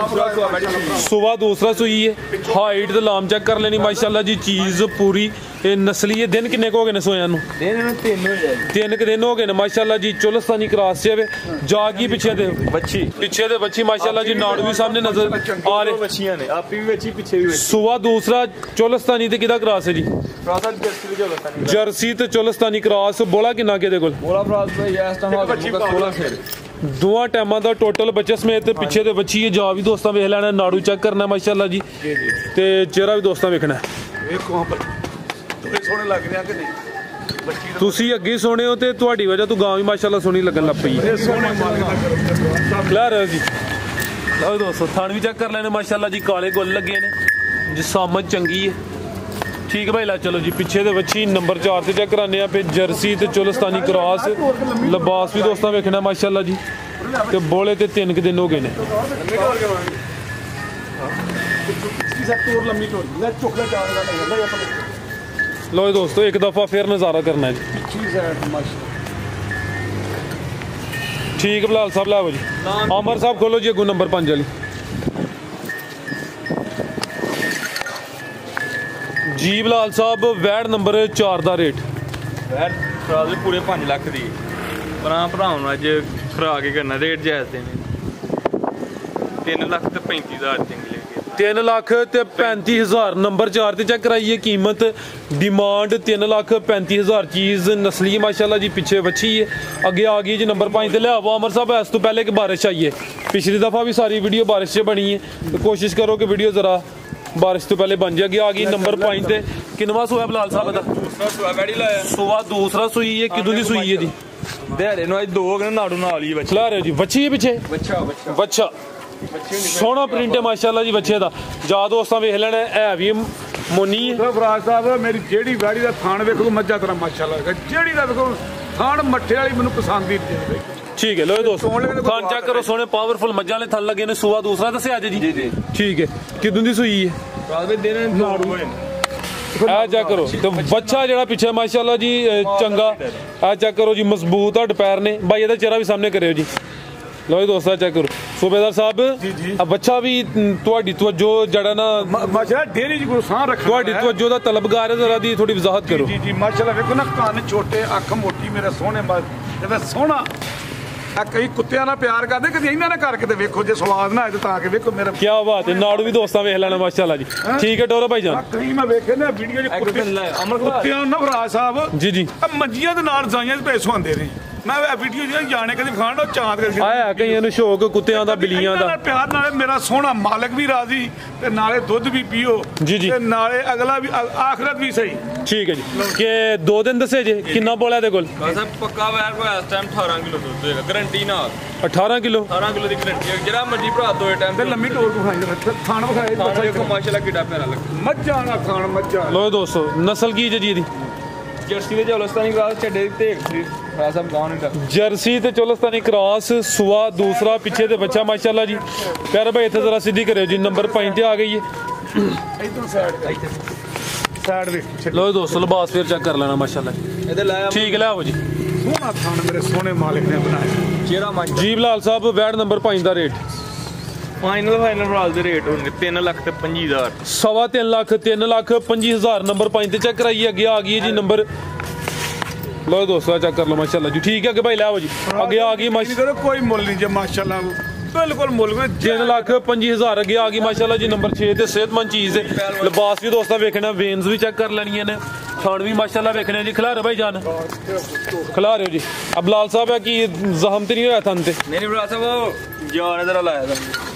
S1: ਸੁਬਾ ਦੂਸਰਾ ਸੂਈ ਹੈ ਹਾਈਟ ਤੇ ਲਾਮ ਚੈੱਕ ਕਰ ਲੈਣੀ ਮਾਸ਼ਾਅੱਲਾ ਜੀ ਚੀਜ਼ ਪੂਰੀ ਇਹ ਨਸਲੀ ਹੈ ਦਿਨ ਕਿੰਨੇ ਹੋ ਗਏ ਨੇ ਸੋਇਆਂ ਨੂੰ
S2: ਦਿਨ ਨੂੰ 3 ਹੋ ਜਾਏ
S1: 3 ਦਿਨ ਹੋ ਗਏ ਨੇ ਮਾਸ਼ਾਅੱਲਾ ਜੀ ਚੋਲਸਤਾਨੀ ਕ੍ਰਾਸ ਜਾਵੇ ਜਾ ਕੀ ਪਿੱਛੇ ਦੇ ਪਿੱਛੇ ਦੇ ਬੱਚੀ ਮਾਸ਼ਾਅੱਲਾ ਜੀ ਨਾੜੂ ਵੀ ਸਾਹਮਣੇ ਨਜ਼ਰ ਆ ਰਹੇ
S2: ਬੱਚੀਆਂ ਨੇ ਆਪੀ ਵੀ ਬੱਚੀ ਪਿੱਛੇ ਵੀ ਬੱਚੀ
S1: ਸੁਬਾ ਦੂਸਰਾ ਚੋਲਸਤਾਨੀ ਤੇ ਕਿਹਦਾ ਕ੍ਰਾਸ ਹੈ ਜੀ
S2: ਭਰਾ ਜਰਸੀ ਦੇ ਝੋਲ
S1: ਜਰਸੀ ਤੇ ਚੋਲਸਤਾਨੀ ਕ੍ਰਾਸ ਬੋਲਾ ਕਿੰਨਾ ਕਿਹਦੇ ਕੋਲ
S2: ਬੋਲਾ ਭਰਾ ਭਾਈ ਇਸ ਟਾਈਮ ਆ ਗਿਆ 16 ਫੇਰ
S1: ਦੋਵਾਂ ਟਾਈਮਾਂ ਦਾ ਟੋਟਲ ਬੱਚੇ ਸਮੇਤ ਪਿੱਛੇ ਦੇ ਬੱਚੀ ਹੈ ਜਾ ਵੀ ਦੋਸਤਾਂ ਵੇਖ ਲੈਣਾ ਨਾੜੂ ਚੈੱਕ ਕਰਨਾ ਮਾਸ਼ਾਅੱਲਾ ਜੀ ਤੇ ਚਿਹਰਾ ਵੀ ਦੋਸਤਾਂ ਵੇਖਣਾ
S3: ਵੇਖੋ ਤੁਸੀਂ ਸੋਹਣੇ ਲੱਗ ਰਿਹਾ ਕਿ ਨਹੀਂ ਬੱਚੀ
S1: ਤੁਸੀਂ ਅੱਗੇ ਸੋਹਣੇ ਹੋ ਤੇ ਤੁਹਾਡੀ ਵਜ੍ਹਾ ਤੋਂ ਗਾਂ ਵੀ ਮਾਸ਼ਾਅੱਲਾ ਸੋਹਣੀ ਲੱਗਣ ਲੱਗ ਪਈ ਹੈ
S3: ਸੋਹਣੇ ਮਾਲਕ ਦਾ
S1: ਕਲੀਅਰ ਜੀ ਲਓ ਦੋਸਤੋ ਥਣ ਵੀ ਚੈੱਕ ਕਰ ਲੈਣੇ ਮਾਸ਼ਾਅੱਲਾ ਜੀ ਕਾਲੇ ਗੁੱਲ ਲੱਗੇ ਨੇ ਜਿਸਾਮਤ ਚੰਗੀ ਹੈ ਠੀਕ ਭਾਈ ਲਾ ਚਲੋ ਜੀ ਪਿੱਛੇ ਦੇ ਬੱਚੀ ਨੰਬਰ 4 ਤੇ ਚੈੱਕ ਕਰਾਨੇ ਆ ਫਿਰ ਜਰਸੀ ਤੇ ਚੋਲਸਤਾਨੀ ਕ੍ਰਾਸ ਲਿਬਾਸ ਵੀ ਦੋਸਤਾਂ ਵੇਖਣਾ ਮਾਸ਼ਾਅੱਲਾ ਜੀ ਤੇ ਬੋਲੇ ਤੇ 3 ਦਿਨ ਹੋ ਗਏ ਨੇ ਲੋ ਦੋਸਤੋ ਇੱਕ ਦਫਾ ਫਿਰ ਨਜ਼ਾਰਾ ਕਰਨਾ ਜੀ ਠੀਕ ਬਲਾਲ ਸਾਹਿਬ ਲਾਓ ਜੀ ਅਮਰ ਸਾਹਿਬ ਖੋਲੋ ਜੀ ਅੱਗੋਂ ਨੰਬਰ 5 ਵਾਲੀ ਜੀ ਬਲਾਲ ਸਾਹਿਬ ਵੈੜ ਨੰਬਰ 4 ਦਾ ਰੇਟ
S2: ਵੈੜ ਭਰਾ ਦੇ ਪੂਰੇ 5 ਲੱਖ ਦੀ ਭਰਾ ਨੂੰ ਅੱਜ ਖਰਾ ਕੇ ਕਰਨਾ ਰੇਟ ਜਾਇਜ਼ ਦੇ ਨੇ 3,35,000 ਚੰਗੀ ਲੱਗੇ
S1: 3,35,000 नंबर 4 ਤੇ चेक कराइए कीमत डिमांड 3,35,000 चीज़ नस्ली माशाल्लाह जी पीछे बची है अगे आ गई जी नंबर 5 ਤੇ लियावो अमर साहब इस तो पहले कि बारिश आई है पिछली दफ़ा भी सारी वीडियो बारिश से बनी है तो कोशिश करो कि वीडियो ज़रा बारिश तो पहले बन जाएगी आ गई नंबर 5 ਤੇ किनवा सूआ बिलाल साहब दा
S2: दूसरा सूआ बैड़ी लाया
S1: सूआ दूसरा सूई है किदों दी सूई है जी
S2: दिहाड़े ਨੂੰ ਅੱਜ 2 ਘੰਟੇ ਨਾੜੂ ਨਾਲ ਹੀ ਬੱਚਾ
S1: ला रहे हो जी बच्ची है पीछे बच्चा सोहना प्रिंट है माशाल्लाह जी बच्चे दा जा दोस्तां वेख लेना है भी मोनी है
S3: ਫਰਾਜ ਸਾਹਿਬ ਮੇਰੀ ਜਿਹੜੀ ਵੈੜੀ ਦਾ ਥਾਣ ਵੇਖੋ ਮੱਝਾਂ ਤਰ੍ਹਾਂ ਮਾਸ਼ਾਅੱਲਾ ਜਿਹੜੀ ਦਾ ਵੇਖੋ ਥਾਣ ਮੱਠੇ ਵਾਲੀ ਮੈਨੂੰ ਪਸੰਦ ਹੀ ਨਹੀਂ
S1: ठीक है लो दोस्तों थान चेक करो सोने पावरफुल मज्जा वाले थान लगे ने सूआ दूसरा दसे आज जी ठीक है किदों दी सूई है
S2: ਰਾਤ ਵਿੱਚ ਦਿਨ ਨਾੜੂ ਹੋਏ
S1: आ चेक करो तो बच्चा जरा पीछे माशाल्लाह जी चंगा आ चेक करो जी मजबूत हड पैर ने भाई ਇਹਦਾ चेहरा भी सामने करियो जी लो जी दोस्तों चेक करो सूबेदार साहब आ बच्चा भी ਤੁਹਾਡੀ ਤਵੱਜੋ ਜੜਾ ਨਾ
S3: ਮਾਸ਼ਾਅੱਲਾ ਡੇਰੀ ਜੀ ਕੋ ਸਾਹ ਰੱਖਣਾ
S1: ਤੁਹਾਡੀ ਤਵੱਜੋ ਦਾ ਤਲਬਗਾਰ ਹੈ ਜ਼ਰਾ ਦੀ ਥੋੜੀ ਵਜ਼ਾਹਤ ਕਰੋ
S3: ਜੀ ਮਾਸ਼ਾਅੱਲਾ ਵੇਖੋ ਨਾ ਕੰਨ ਛੋਟੇ ਅੱਖ ਮੋਟੀ ਮੇਰੇ ਸੋਹਣੇ ਜਿਵੇਂ ਸੋਹਣਾ ਆ ਕਈ ਕੁੱਤਿਆਂ ਨਾਲ ਪਿਆਰ ਕਰਦੇ ਕਦੀ ਇਹਨਾਂ ਨੇ ਕਰਕੇ ਤੇ ਵੇਖੋ ਜੇ ਸਵਾਦ ਨਾ ਆਏ ਤਾਂ ਕੇ ਵੇਖੋ ਮੇਰਾ
S1: ਕੀ ਬਾਤ ਹੈ ਨਾੜੂ ਵੀ ਦੋਸਤਾਂ ਵੇਖ ਲੈਣਾ ਮਾਸ਼ਾਅੱਲਾ ਜੀ ਠੀਕ ਹੈ ਡੋਰਾ ਭਾਈ ਜਾਨ
S3: ਕਈ ਮੈਂ ਵੇਖੇ ਨੇ ਵੀਡੀਓ ਚ ਕੁੱਤਿਆਂ ਨੂੰ ਫਰਾਜ ਸਾਹਿਬ
S1: ਜੀ ਜੀ
S3: ਆ ਮੰਜੀਆਂ ਦੇ ਨਾਲ ਰਜ਼ਾਈਆਂ ਦੇ ਪੈਸੇ ਆਉਂਦੇ ਨੇ ਮੈਂ ਵੀਡੀਓ ਜਿਹੜੀ ਜਾਣੇ ਕਦੀ ਖਾਣ ਦਾ ਚਾਂਦ ਕਰਕੇ
S1: ਆਇਆ ਕਈਆਂ ਨੂੰ ਸ਼ੌਕ ਕੁੱਤਿਆਂ ਦਾ ਬਿੱਲੀਆਂ ਦਾ
S3: ਪਿਆਰ ਨਾਲੇ ਮੇਰਾ ਸੋਹਣਾ ਮਾਲਕ ਵੀ ਰਾਜ਼ੀ ਤੇ ਨਾਲੇ ਦੁੱਧ ਵੀ ਪੀਓ
S1: ਜੀ ਜੀ
S3: ਤੇ ਨਾਲੇ ਅਗਲਾ ਵੀ ਆਖਰਤ ਵੀ ਸਹੀ
S1: ਠੀਕ ਹੈ ਜੀ ਕਿ 2 ਦਿਨ ਦੱਸੇ ਜੇ ਕਿੰਨਾ ਬੋਲਿਆ ਦੇ ਕੋਲ
S2: ਬਸ ਪੱਕਾ ਵੈਰ ਕੋ ਇਸ ਟਾਈਮ 18 ਕਿਲੋ ਦੁੱਧ ਦੇਗਾ ਗਾਰੰਟੀ ਨਾਲ
S1: 18 ਕਿਲੋ
S2: 18 ਕਿਲੋ ਦੀ ਗਾਰੰਟੀ ਹੈ ਜਿਹੜਾ ਮਰਜੀ ਭਰਾ ਦੋ ਟਾਈਮ
S3: ਤੇ ਲੰਮੀ ਟੋਰ ਵਿਖਾਈ ਖਾਣ ਵਿਖਾਏ
S2: ਬੱਚਾ ਦੇਖੋ ਮਾਸ਼ਾਅੱਲਾ ਕਿੱਡਾ ਪਿਆਰਾ ਲੱਗਾ
S3: ਮੱਝਾਂ ਦਾ ਖਾਣ ਮੱਝਾਂ
S1: ਲੋ ਦੋਸਤੋ ਨਸਲ ਕੀ ਜੀ ਇਹਦੀ
S2: ਜਰਸੀ ਦੇ ਚੌਲਸਤਾਨੀ ਕਰਾਸ ਛੱਡੇ ਤੇ ਫਰਾ ਸਾਹਿਬ ਗਾਉਂ ਨਹੀਂ
S1: ਜਰਸੀ ਤੇ ਚੌਲਸਤਾਨੀ ਕ੍ਰਾਸ ਸੁਆ दूसरा पीछे ਤੇ ਬੱਚਾ ਮਾਸ਼ਾਅੱਲਾ ਜੀ ਪਿਆਰੇ ਭਾਈ ਇੱਥੇ ਜ਼ਰਾ ਸਿੱਧੀ ਕਰਿਓ ਜੀ ਨੰਬਰ 5 ਤੇ ਆ ਗਈ ਹੈ
S3: ਇਧਰ ਸਾਈਡ ਵੇਖ
S1: ਲੋ ਦੋਸਤੋ ਲਿਬਾਸ ਫਿਰ ਚੈੱਕ ਕਰ ਲੈਣਾ ਮਾਸ਼ਾਅੱਲਾ
S2: ਇਹਦੇ ਲਾਇਆ
S1: ਠੀਕ ਲੈ ਆਓ ਜੀ
S3: ਸੋਹਣਾ ਖਾਣ ਮੇਰੇ ਸੋਹਣੇ ਮਾਲਕ ਨੇ ਬਣਾਇਆ
S2: ਚਿਹਰਾ ਮਾਸ਼ਾ
S1: ਜੀ ਬਿਲਾਲ ਸਾਹਿਬ ਵੈਟ ਨੰਬਰ 5 ਦਾ ਰੇਟ
S2: ਫਾਈਨਲ ਭਰਾਲ ਦੇ ਰੇਟ ਹੋਣਗੇ 3,25,000
S1: ਸਵਾ 3,25,000 ਨੰਬਰ 5 ਤੇ ਚੈੱਕ ਕਰਾਈਏ ਅੱਗੇ ਆ ਗਈ ਹੈ ਜੀ ਨੰਬਰ ਲੋ ਦੋਸਤੋ ਚੈੱਕ ਕਰ ਲਓ ਮਾਸ਼ਾਅੱਲਾ ਜੀ ਠੀਕ ਹੈ ਅੱਗੇ ਭਾਈ ਲੈ ਆਓ ਜੀ ਅੱਗੇ ਆ ਗਈ
S3: ਮਾਸ਼ਾਅੱਲਾ ਕੋਈ ਮੁੱਲ ਨਹੀਂ ਜੇ ਮਾਸ਼ਾਅੱਲਾ ਬਿਲਕੁਲ ਮੁੱਲ
S1: 3,25,000 ਅੱਗੇ ਆ ਗਈ ਮਾਸ਼ਾਅੱਲਾ ਜੀ ਨੰਬਰ 6 ਤੇ ਸਿਹਤਮੰਦ ਚੀਜ਼ ਹੈ ਲਿਬਾਸ ਵੀ ਦੋਸਤਾਂ ਵੇਖਣਾ ਵੇਨਸ ਵੀ ਚੈੱਕ ਕਰ ਲੈਣੀਆਂ ਨੇ ਥਾਣ ਵੀ ਮਾਸ਼ਾਅੱਲਾ ਵੇਖਣੇ ਜੀ ਖਿਲਾ ਰਹੇ ਭਾਈ ਜਾਨ ਖਿਲਾ ਰਹੇ ਹੋ ਜੀ ਅਬਲਾਲ ਸਾਹਿਬ ਹੈ ਕਿ ਜ਼ਖਮ ਤੇ ਨਹੀਂ ਹੋਇਆ ਥਾਂ ਤੇ
S2: ਨਹੀਂ ਭਰਾ ਸਾਹਿਬ ਜਾਨ ਇਧਰ ਲਾਇਆ ਤਾਂ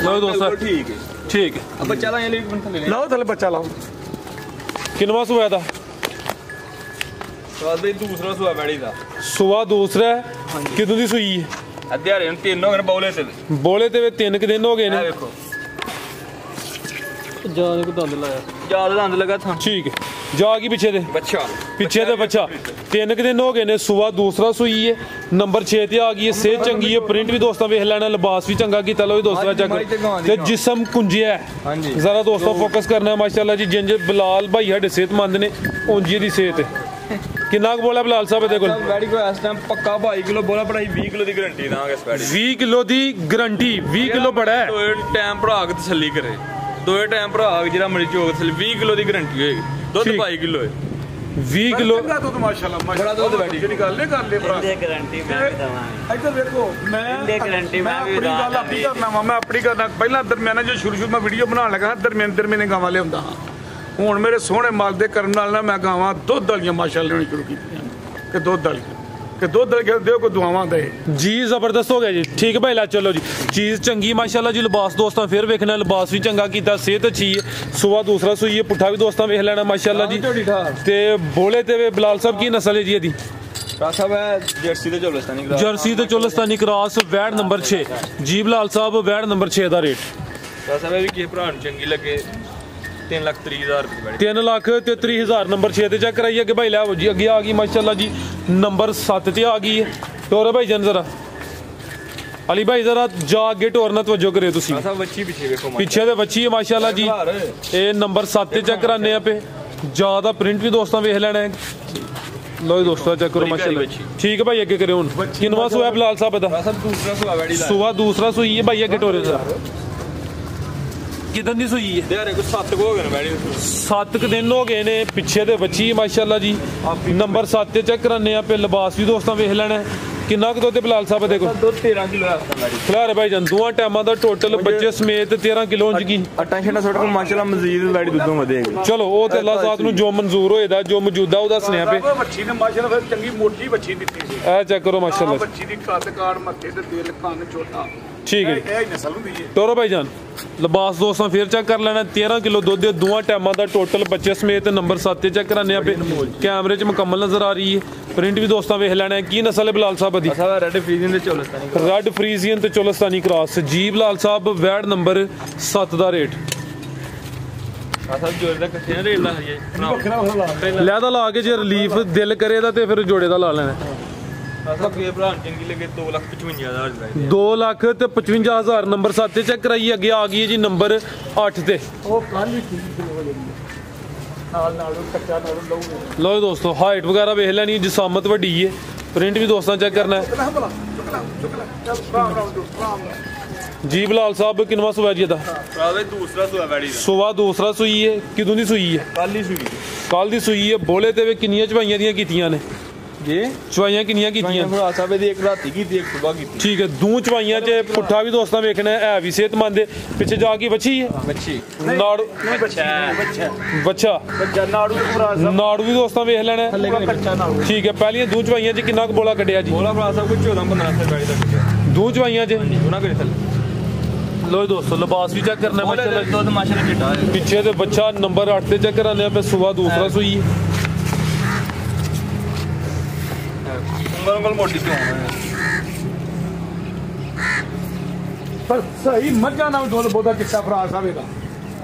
S1: ਲੋ ਦੋਸਤੋ
S2: ਠੀਕ ਹੈ
S1: ਠੀਕ ਹੈ
S2: अब बच्चा ला ले बन ले
S3: ਲਾਓ ਥੱਲੇ ਬੱਚਾ ਲਾਓ
S1: ਕਿੰਨਵਾ ਸੂਆ ਦਾ
S2: ਸਵਾਦ ਵੀ ਦੂਸਰਾ ਸੁਆ ਬੈੜੀ ਦਾ
S1: ਸੂਆ ਦੂਸਰਾ ਹੈ ਕਿਦੋਂ ਦੀ ਸੂਈ ਹੈ
S2: ਅਧਿਆਰੇ ਨੂੰ 3 ਹੋ ਗਏ ਬੌਲੇ ਤੇ
S1: ਬੋਲੇ ਤੇ 3 ਦਿਨ ਹੋ ਗਏ ਨੇ
S2: ਵੇਖੋ
S1: ਜਾਨ ਕੋ ਦੰਦ ਲਾਇਆ
S2: ਜਿਆਦਾ ਦੰਦ ਲਗਾ ਥਾਂ
S1: ਠੀਕ ਹੈ ਜਾ ਕੀ ਪਿੱਛੇ ਦੇ
S2: ਬੱਚਾ
S1: ਪਿੱਛੇ ਤੇ ਬੱਚਾ 3 ਦਿਨ ਹੋ ਗਏ ਨੇ ਸੂਆ ਦੂਸਰਾ ਸੂਈ ਹੈ ਨੰਬਰ 6 ਤੇ ਆ ਗਈ ਹੈ ਸਿਹਤ ਚੰਗੀ ਹੈ ਪ੍ਰਿੰਟ ਵੀ ਦੋਸਤਾਂ ਵੇਖ ਲੈਣਾ ਲਿਬਾਸ ਵੀ ਚੰਗਾ ਕੀਤਾ ਲੋ ਦੋਸਤਾਂ ਚੈੱਕ ਤੇ ਜਿਸਮ ਕੁੰਜਿਆ ਹੈ
S2: ਹਾਂਜੀ
S1: ਜ਼ਰਾ ਦੋਸਤਾਂ ਫੋਕਸ ਕਰਨਾ ਹੈ ਮਾਸ਼ਾਅੱਲਾ ਜੀ ਜਿੰਜ ਬਿਲਾਲ ਭਾਈ ਸਾਡੇ ਸਿਹਤਮੰਦ ਨੇ ਉਂਜੀ ਦੀ ਸਿਹਤ ਹੈ ਕਿੰਨਾ ਕੁ ਬੋਲਾ ਬਿਲਾਲ ਸਾਹਿਬ ਇਹਦੇ ਕੋਲ
S2: ਬੈੜੀ ਕੋ ਇਸ ਟਾਈਮ ਪੱਕਾ 22 ਕਿਲੋ ਬੋਲਾ ਪੜਾਈ 20 ਕਿਲੋ ਦੀ ਗਾਰੰਟੀ ਦਾਂਗੇ ਇਸ ਬੈੜੀ
S1: 20 ਕਿਲੋ ਦੀ ਗਾਰੰਟੀ 20 ਕਿਲੋ ਬੜਾ ਹੈ
S2: ਦੋਏ ਟਾਈਮ ਭਰਾ ਕੇ ਤਸੱਲੀ ਕਰੇ ਦੋਏ ਟਾਈਮ ਭਰਾ ਜਿਹੜਾ ਮਰਜ਼ੀ ਚੋਕ ਤਸੱਲੀ 20 ਕਿਲੋ ਦੀ ਗਾਰੰਟੀ ਹੋਏਗੀ ਦੁੱਧ 22 ਕਿਲੋ ਹੈ
S1: 20 ਕਿਲੋ
S3: ਚੰਗਾ ਦੁੱਧ ਮਾਸ਼ਾਅੱਲਾ
S2: ਬੜਾ ਦੁੱਧ ਬੈਠੀ
S3: ਜਿਹੜੀ ਗੱਲ ਕਰ ਲੈ ਭਰਾ
S4: ਦੇ ਗਾਰੰਟੀ ਮੈਂ ਵੀ ਦਵਾਂਗਾ
S3: ਇੱਧਰ ਵੇਖੋ
S4: ਦੇ ਗਾਰੰਟੀ ਮੈਂ ਵੀ
S3: ਆਪਣੀ ਗੱਲ ਆਪਣੀ ਕਰਨਾ ਵਾ ਮੈਂ ਆਪਣੀ ਕਰਨਾ ਪਹਿਲਾਂ ਦਰਮਿਆਨਾ ਜੋ ਸ਼ੁਰੂ ਮੈਂ ਵੀਡੀਓ ਬਣਾਉਣ ਲੱਗਾ ਦਰਮਿਆਨੇ ਗਾਵਾਂ ਲਿਆਉਂਦਾ ਹੁਣ ਮੇਰੇ ਸੋਹਣੇ ਮਾਲ ਦੇ ਕਰਨ ਨਾਲ ਨਾ ਮੈਂ ਗਾਵਾਂ ਦੁੱਧ ਵਾਲੀਆਂ ਮਾਸ਼ਾਅੱਲਾ ਲੈਣੀ ਸ਼ੁਰੂ ਕੀਤੀਆਂ ਕਿ ਦੁੱਧ ਵਾਲੀ ਦਿਓ ਕੋ ਦੁਆਵਾਂ ਦੇ
S1: ਜੀ ਜ਼ਬਰਦਸਤ ਹੋ ਗਿਆ ਜੀ ਠੀਕ ਹੈ ਭਾਈ ਲਾ ਚਲੋ ਜੀ ਚੀਜ਼ ਚੰਗੀ ਮਾਸ਼ਾਅੱਲਾ ਜੀ ਲਿਬਾਸ ਦੋਸਤਾਂ ਫਿਰ ਵੇਖਣਾ ਲਿਬਾਸ ਵੀ ਚੰਗਾ ਕੀਤਾ ਸਿਹਤ ਅੱਛੀ ਹੈ ਸੁਆ ਦੂਸਰਾ ਸੂਈ ਹੈ ਪੁੱਠਾ ਵੀ ਦੋਸਤਾਂ ਵੇਖ ਲੈਣਾ ਮਾਸ਼ਾਅੱਲਾ ਜੀ ਤੇ ਬੋਲੇ ਤੇ ਬਿਲਾਲ ਸਾਹਿਬ ਕੀ ਨਸਲ ਹੈ ਜੀ ਇਹਦੀ
S2: ਸਾਹਿਬ ਹੈ ਜਰਸੀ ਤੇ ਚੌਲਸਤਾਨੀ ਕਰਾਸ
S1: ਜਰਸੀ ਤੇ ਚੌਲਸਤਾਨੀ ਕ੍ਰਾਸ ਵੈੜ ਨੰਬਰ 6 ਜੀ ਬਿਲਾਲ ਸਾਹਿਬ ਵੈੜ ਨੰਬਰ 6 ਦਾ ਰੇਟ
S2: ਸਾਹਿਬ ਵੀ ਕਿਸੇ ਭਰਾ ਨੂੰ ਚੰਗੀ ਲੱਗੇ 3,30,000 ਰੁਪਏ ਬੈੜੀ
S1: 3,30,000 ਨੰਬਰ 6 ਤੇ ਚੈੱਕ ਕਰਾਈਏ ਅੱਗੇ ਭਾਈ ਲੈ ਆਓ ਜੀ ਅੱਗੇ ਆ ਗਈ ਮਾਸ਼ਾਅੱਲਾ ਜੀ ਨੰਬਰ 7 ਤੇ ਆ ਗਈ ਹੈ ਟੋਰ ਭਾਈ ਜਨ ਜ਼ਰਾ ਅਲੀ ਭਾਈ ਜ਼ਰਾ ਜਾ ਅੱਗੇ ਟੋਰ ਨਾਲ ਤਵੱਜੋ ਕਰਿਓ ਤੁਸੀਂ
S2: ਸਾਹਿਬ ਬੱਚੀ ਪਿੱਛੇ ਵੇਖੋ
S1: ਪਿੱਛੇ ਦੇ ਬੱਚੀ ਹੈ ਮਾਸ਼ਾਅੱਲਾ ਜੀ ਇਹ ਨੰਬਰ 7 ਤੇ ਚੈੱਕ ਕਰਾਨੇ ਆ ਪੇ ਜ਼ਿਆਦਾ ਪ੍ਰਿੰਟ ਵੀ ਦੋਸਤਾਂ ਵੇਖ ਲੈਣਾ ਹੈ ਲੋ ਦੋਸਤਾਂ ਚੈੱਕ ਕਰੋ ਮਾਸ਼ਾਅੱਲਾ ਠੀਕ ਹੈ ਭਾਈ ਅੱਗੇ ਕਰਿਓ ਹੁਣ ਕਿੰਨਵਾ ਸੂਆ ਬਿਲਾਲ ਸਾਹਿਬ ਦਾ
S2: ਸਾਹਿਬ ਦੂਸਰਾ ਸੁਆ ਬੈੜੀ ਦਾ
S1: ਸੂਆ ਦੂਸਰਾ ਸੂਈ ਹੈ ਭਾਈ ਅੱਗੇ ਟੋਰੇ ਜ਼ਰਾ ਕਿਦਾਂ ਦੀ ਸੂਈ ਹੈ
S2: ਦਿਹਾੜੇ ਕੋ 7 ਹੋ ਗਏ ਨੇ ਬੈੜੀ
S1: 7 ਦਿਨ ਹੋ ਗਏ ਨੇ ਪਿੱਛੇ ਦੇ ਬੱਚੀ ਮਾਸ਼ਾਅੱਲਾ ਜੀ ਨੰਬਰ 7 ਤੇ ਚੈੱਕ ਕਰਾਨੇ ਆ ਪੇ ਲਿਬਾਸ ਵੀ ਦੋਸਤਾਂ ਵੇਖ ਲੈਣਾ ਕਿੰਨਾ ਕੁ ਦੁੱਧ ਬਲਾਲ ਸਾਹਿਬ ਦੇ ਕੋਲ?
S2: ਦੁੱਧ 13 ਕਿਲੋ ਹੈ ਆਪਣਾ
S1: ਖਿਲਾਰੇ ਭਾਈ ਜਾਨ ਦੋਵਾਂ ਟਾਈਮਾਂ ਦਾ ਟੋਟਲ ਬੱਚੇ ਸਮੇਤ 13 ਕਿਲੋ ਇੰਚ ਕੀ
S2: ਅਟੈਂਸ਼ਨ ਸਾਡੇ ਕੋਲ ਮਾਸ਼ਾਅੱਲਾ ਮਜ਼ੀਦ ਵੈੜੀ ਦੁੱਧੋਂ ਵਧੇਗੀ।
S1: ਚਲੋ ਉਹ ਤੇ ਅੱਲਾਹ ਜ਼ਾਤ ਨੂੰ ਜੋ ਮਨਜ਼ੂਰ ਹੋਏਦਾ ਜੋ ਮੌਜੂਦਾ ਉਹਦਾ ਸੁਨੇਹਾ ਪੇ
S3: ਬੱਚੀ ਨੇ ਮਾਸ਼ਾਅੱਲਾ ਫਿਰ ਚੰਗੀ ਮੋਟੀ ਬੱਚੀ ਦਿੱਤੀ ਸੀ।
S1: ਇਹ ਚੈੱਕ ਕਰੋ ਮਾਸ਼ਾਅੱਲਾ
S3: ਬੱਚੀ ਦੀ ਕੱਦ ਕਾੜ ਮੱਥੇ ਤੇ ਦਿਲ ਕੰਨ ਛੋਟਾ
S1: ਠੀਕ ਹੈ
S3: ਇਹ ਹੀ ਨਸਲ ਹੁੰਦੀ ਹੈ।
S1: ਤੋਰੋ ਭਾਈ ਜਾਨ ਲਿਬਾਸ ਦੋਸਤਾਂ ਫੇਰ ਚੈੱਕ ਕਰ ਲੈਣਾ 13 ਕਿਲੋ ਦੁੱਧ ਦੇ ਦੋਵਾਂ ਟਾਈਮਾਂ ਦਾ ਟੋਟਲ ਬੱਚੇ ਸਮੇਤ ਨੰਬਰ 7 ਤੇ ਚੈੱਕ ਕਰਾਨੇ ਆ ਪੇ ਕੈਮਰੇ 'ਚ ਮੁਕੰਮਲ ਨਜ਼ਰ ਆ ਰਹੀ ਹੈ। ਪ੍ਰਿੰਟ ਵੀ ਦੋਸਤਾਂ ਵੇਖ ਲੈਣਾ ਕੀ ਨਸਲ ਹੈ ਬਲਾਲ ਸਾਹਿਬ ਦੀ?
S2: ਅਸਾਂ ਰੈਡ ਫਰੀਜ਼ੀਅਨ ਤੇ ਚੋਲਸਤਾਨੀ
S1: ਰੈਡ ਫਰੀਜ਼ੀਅਨ ਤੇ ਚੋਲਸਤਾਨੀ ਕ੍ਰਾਸ ਜੀ ਬਲਾਲ ਸਾਹਿਬ ਵੈਡ ਨੰਬਰ 7 ਦਾ ਰੇਟ
S2: ਅਸਾਂ ਜੋੜ ਦਾ ਕਿੱਥੇ ਰੇਟ ਲਾ ਹਰੀਏ
S1: ਲੈਦਾ ਲਾ ਕੇ ਜੇ ਰਿਲੀਫ ਦਿਲ ਕਰੇ ਦਾ ਤੇ ਫਿਰ ਜੋੜੇ ਦਾ ਲਾ ਲੈਣਾ।
S2: ਅਸਾਂ ਫੇਰ ਭਰਾ ਚੰਗੀ ਲੱਗੇ 2,55,000 ਦਾ
S1: 2,55,000 ਨੰਬਰ 7 ਤੇ ਚੈੱਕ ਕਰਾਈਏ ਅੱਗੇ ਆ ਗਈ ਹੈ ਜੀ ਨੰਬਰ 8 ਤੇ
S3: ਉਹ ਕੱਲ ਵੀ ਠੀਕ ਨਾਲ ਕੱਚਾ ਨਾਲ ਲਊਗੇ।
S1: ਲਓ ਦੋਸਤੋ ਹਾਈਟ ਵਗੈਰਾ ਵੇਖ ਲੈਣੀ ਜਿਸਾਮਤ ਵੱਡੀ ਹੈ ਪ੍ਰਿੰਟ ਵੀ ਦੋਸਤਾਂ ਚੈੱਕ ਕਰਨਾ ਹੈ। ਜੀ ਬਲਾਲ ਸਾਹਿਬ ਕਿੰਨਵਾਂ ਸੂਆ ਜੀ ਇਹਦਾ?
S2: ਭਰਾਵੇ ਦੂਸਰਾ ਸੂਆ ਵੈੜੀ ਦਾ
S1: ਸੂਆ ਦੂਸਰਾ ਸੂਈ ਹੈ ਕਿਦੋਂ ਦੀ ਸੂਈ ਹੈ?
S2: ਕੱਲ ਹੀ ਸੂਈ
S1: ਕੱਲ ਦੀ ਸੂਈ ਹੈ। ਬੋਲੇ ਤੇ ਵੇ ਕਿੰਨੀਆਂ ਚਵਾਈਆਂ ਦੀਆਂ ਕੀਤੀਆਂ ਨੇ
S2: ਜੀ?
S1: ਚਵਾਈਆਂ ਕਿੰਨੀਆਂ ਕੀਤੀਆਂ?
S2: ਭਰਾ ਸਾਹਿਬ ਦੀ ਇੱਕ ਰਾਤੀ ਕੀਤੀ ਇੱਕ ਸੁਬਾ ਕੀਤੀ।
S1: ਠੀਕ ਹੈ ਦੋ ਚਵਾਈਆਂ 'ਚ ਪੁੱਠਾ ਵੀ ਦੋਸਤਾਂ ਵੇਖਣਾ ਹੈ ਵੀ ਸਿਹਤਮੰਦ ਹੈ। ਪਿੱਛੇ ਜਾ ਕੇ ਵੱਛੀ ਹੈ
S2: ਬੱਚੀ
S1: ਨਾੜੂ ਬੱਚਾ ਨਾੜੂ ਵੀ ਦੋਸਤਾਂ ਵੇਖ ਲੈਣਾ ਹੈ। ਠੀਕ ਹੈ ਪਹਿਲੀਆਂ ਦੋ ਚਵਾਈਆਂ 'ਚ ਕਿੰਨਾ ਕੁ ਬੋਲਾ ਕੱਢਿਆ ਜੀ?
S2: ਬੋਲਾ ਭਰਾ ਸਾਹਿਬ ਕੋਈ 14-15 ਵੈੜੀ ਦਾ
S1: ਦੋ ਚਵਾਈਆਂ 'ਚ
S2: ਉਹਨਾਂ ਕਰੇ ਥੱਲੇ
S1: ਲੋ ਦੋਸਤੋ ਲਿਬਾਸ ਵੀ ਚੈੱਕ ਕਰਨਾ ਮਾਸ਼ਾਅੱਲਾ
S2: ਦੁੱਧ ਮਾਸ਼ਾਅੱਲਾ ਚਿੱਟਾ ਹੈ।
S1: ਪਿੱਛੇ ਤੇ ਬੱਚਾ ਨੰਬਰ 8 ਤੇ ਚੈੱਕ ਕਰਾਨੇ ਆ ਸੂਆ ਦੂਸਰਾ ਸੂਈ ਹੈ।
S2: ਉਂਗਲ ਮੋਟੀ ਕਿਉਂ
S3: ਪਰ ਸਹੀ ਮੱਝਾਂ ਨਾਲ ਦੁੱਧ ਬਹੁਤਾ ਚਿੱਟਾ ਭਰਾ ਸਾਹਿਬ ਇਹਦਾ।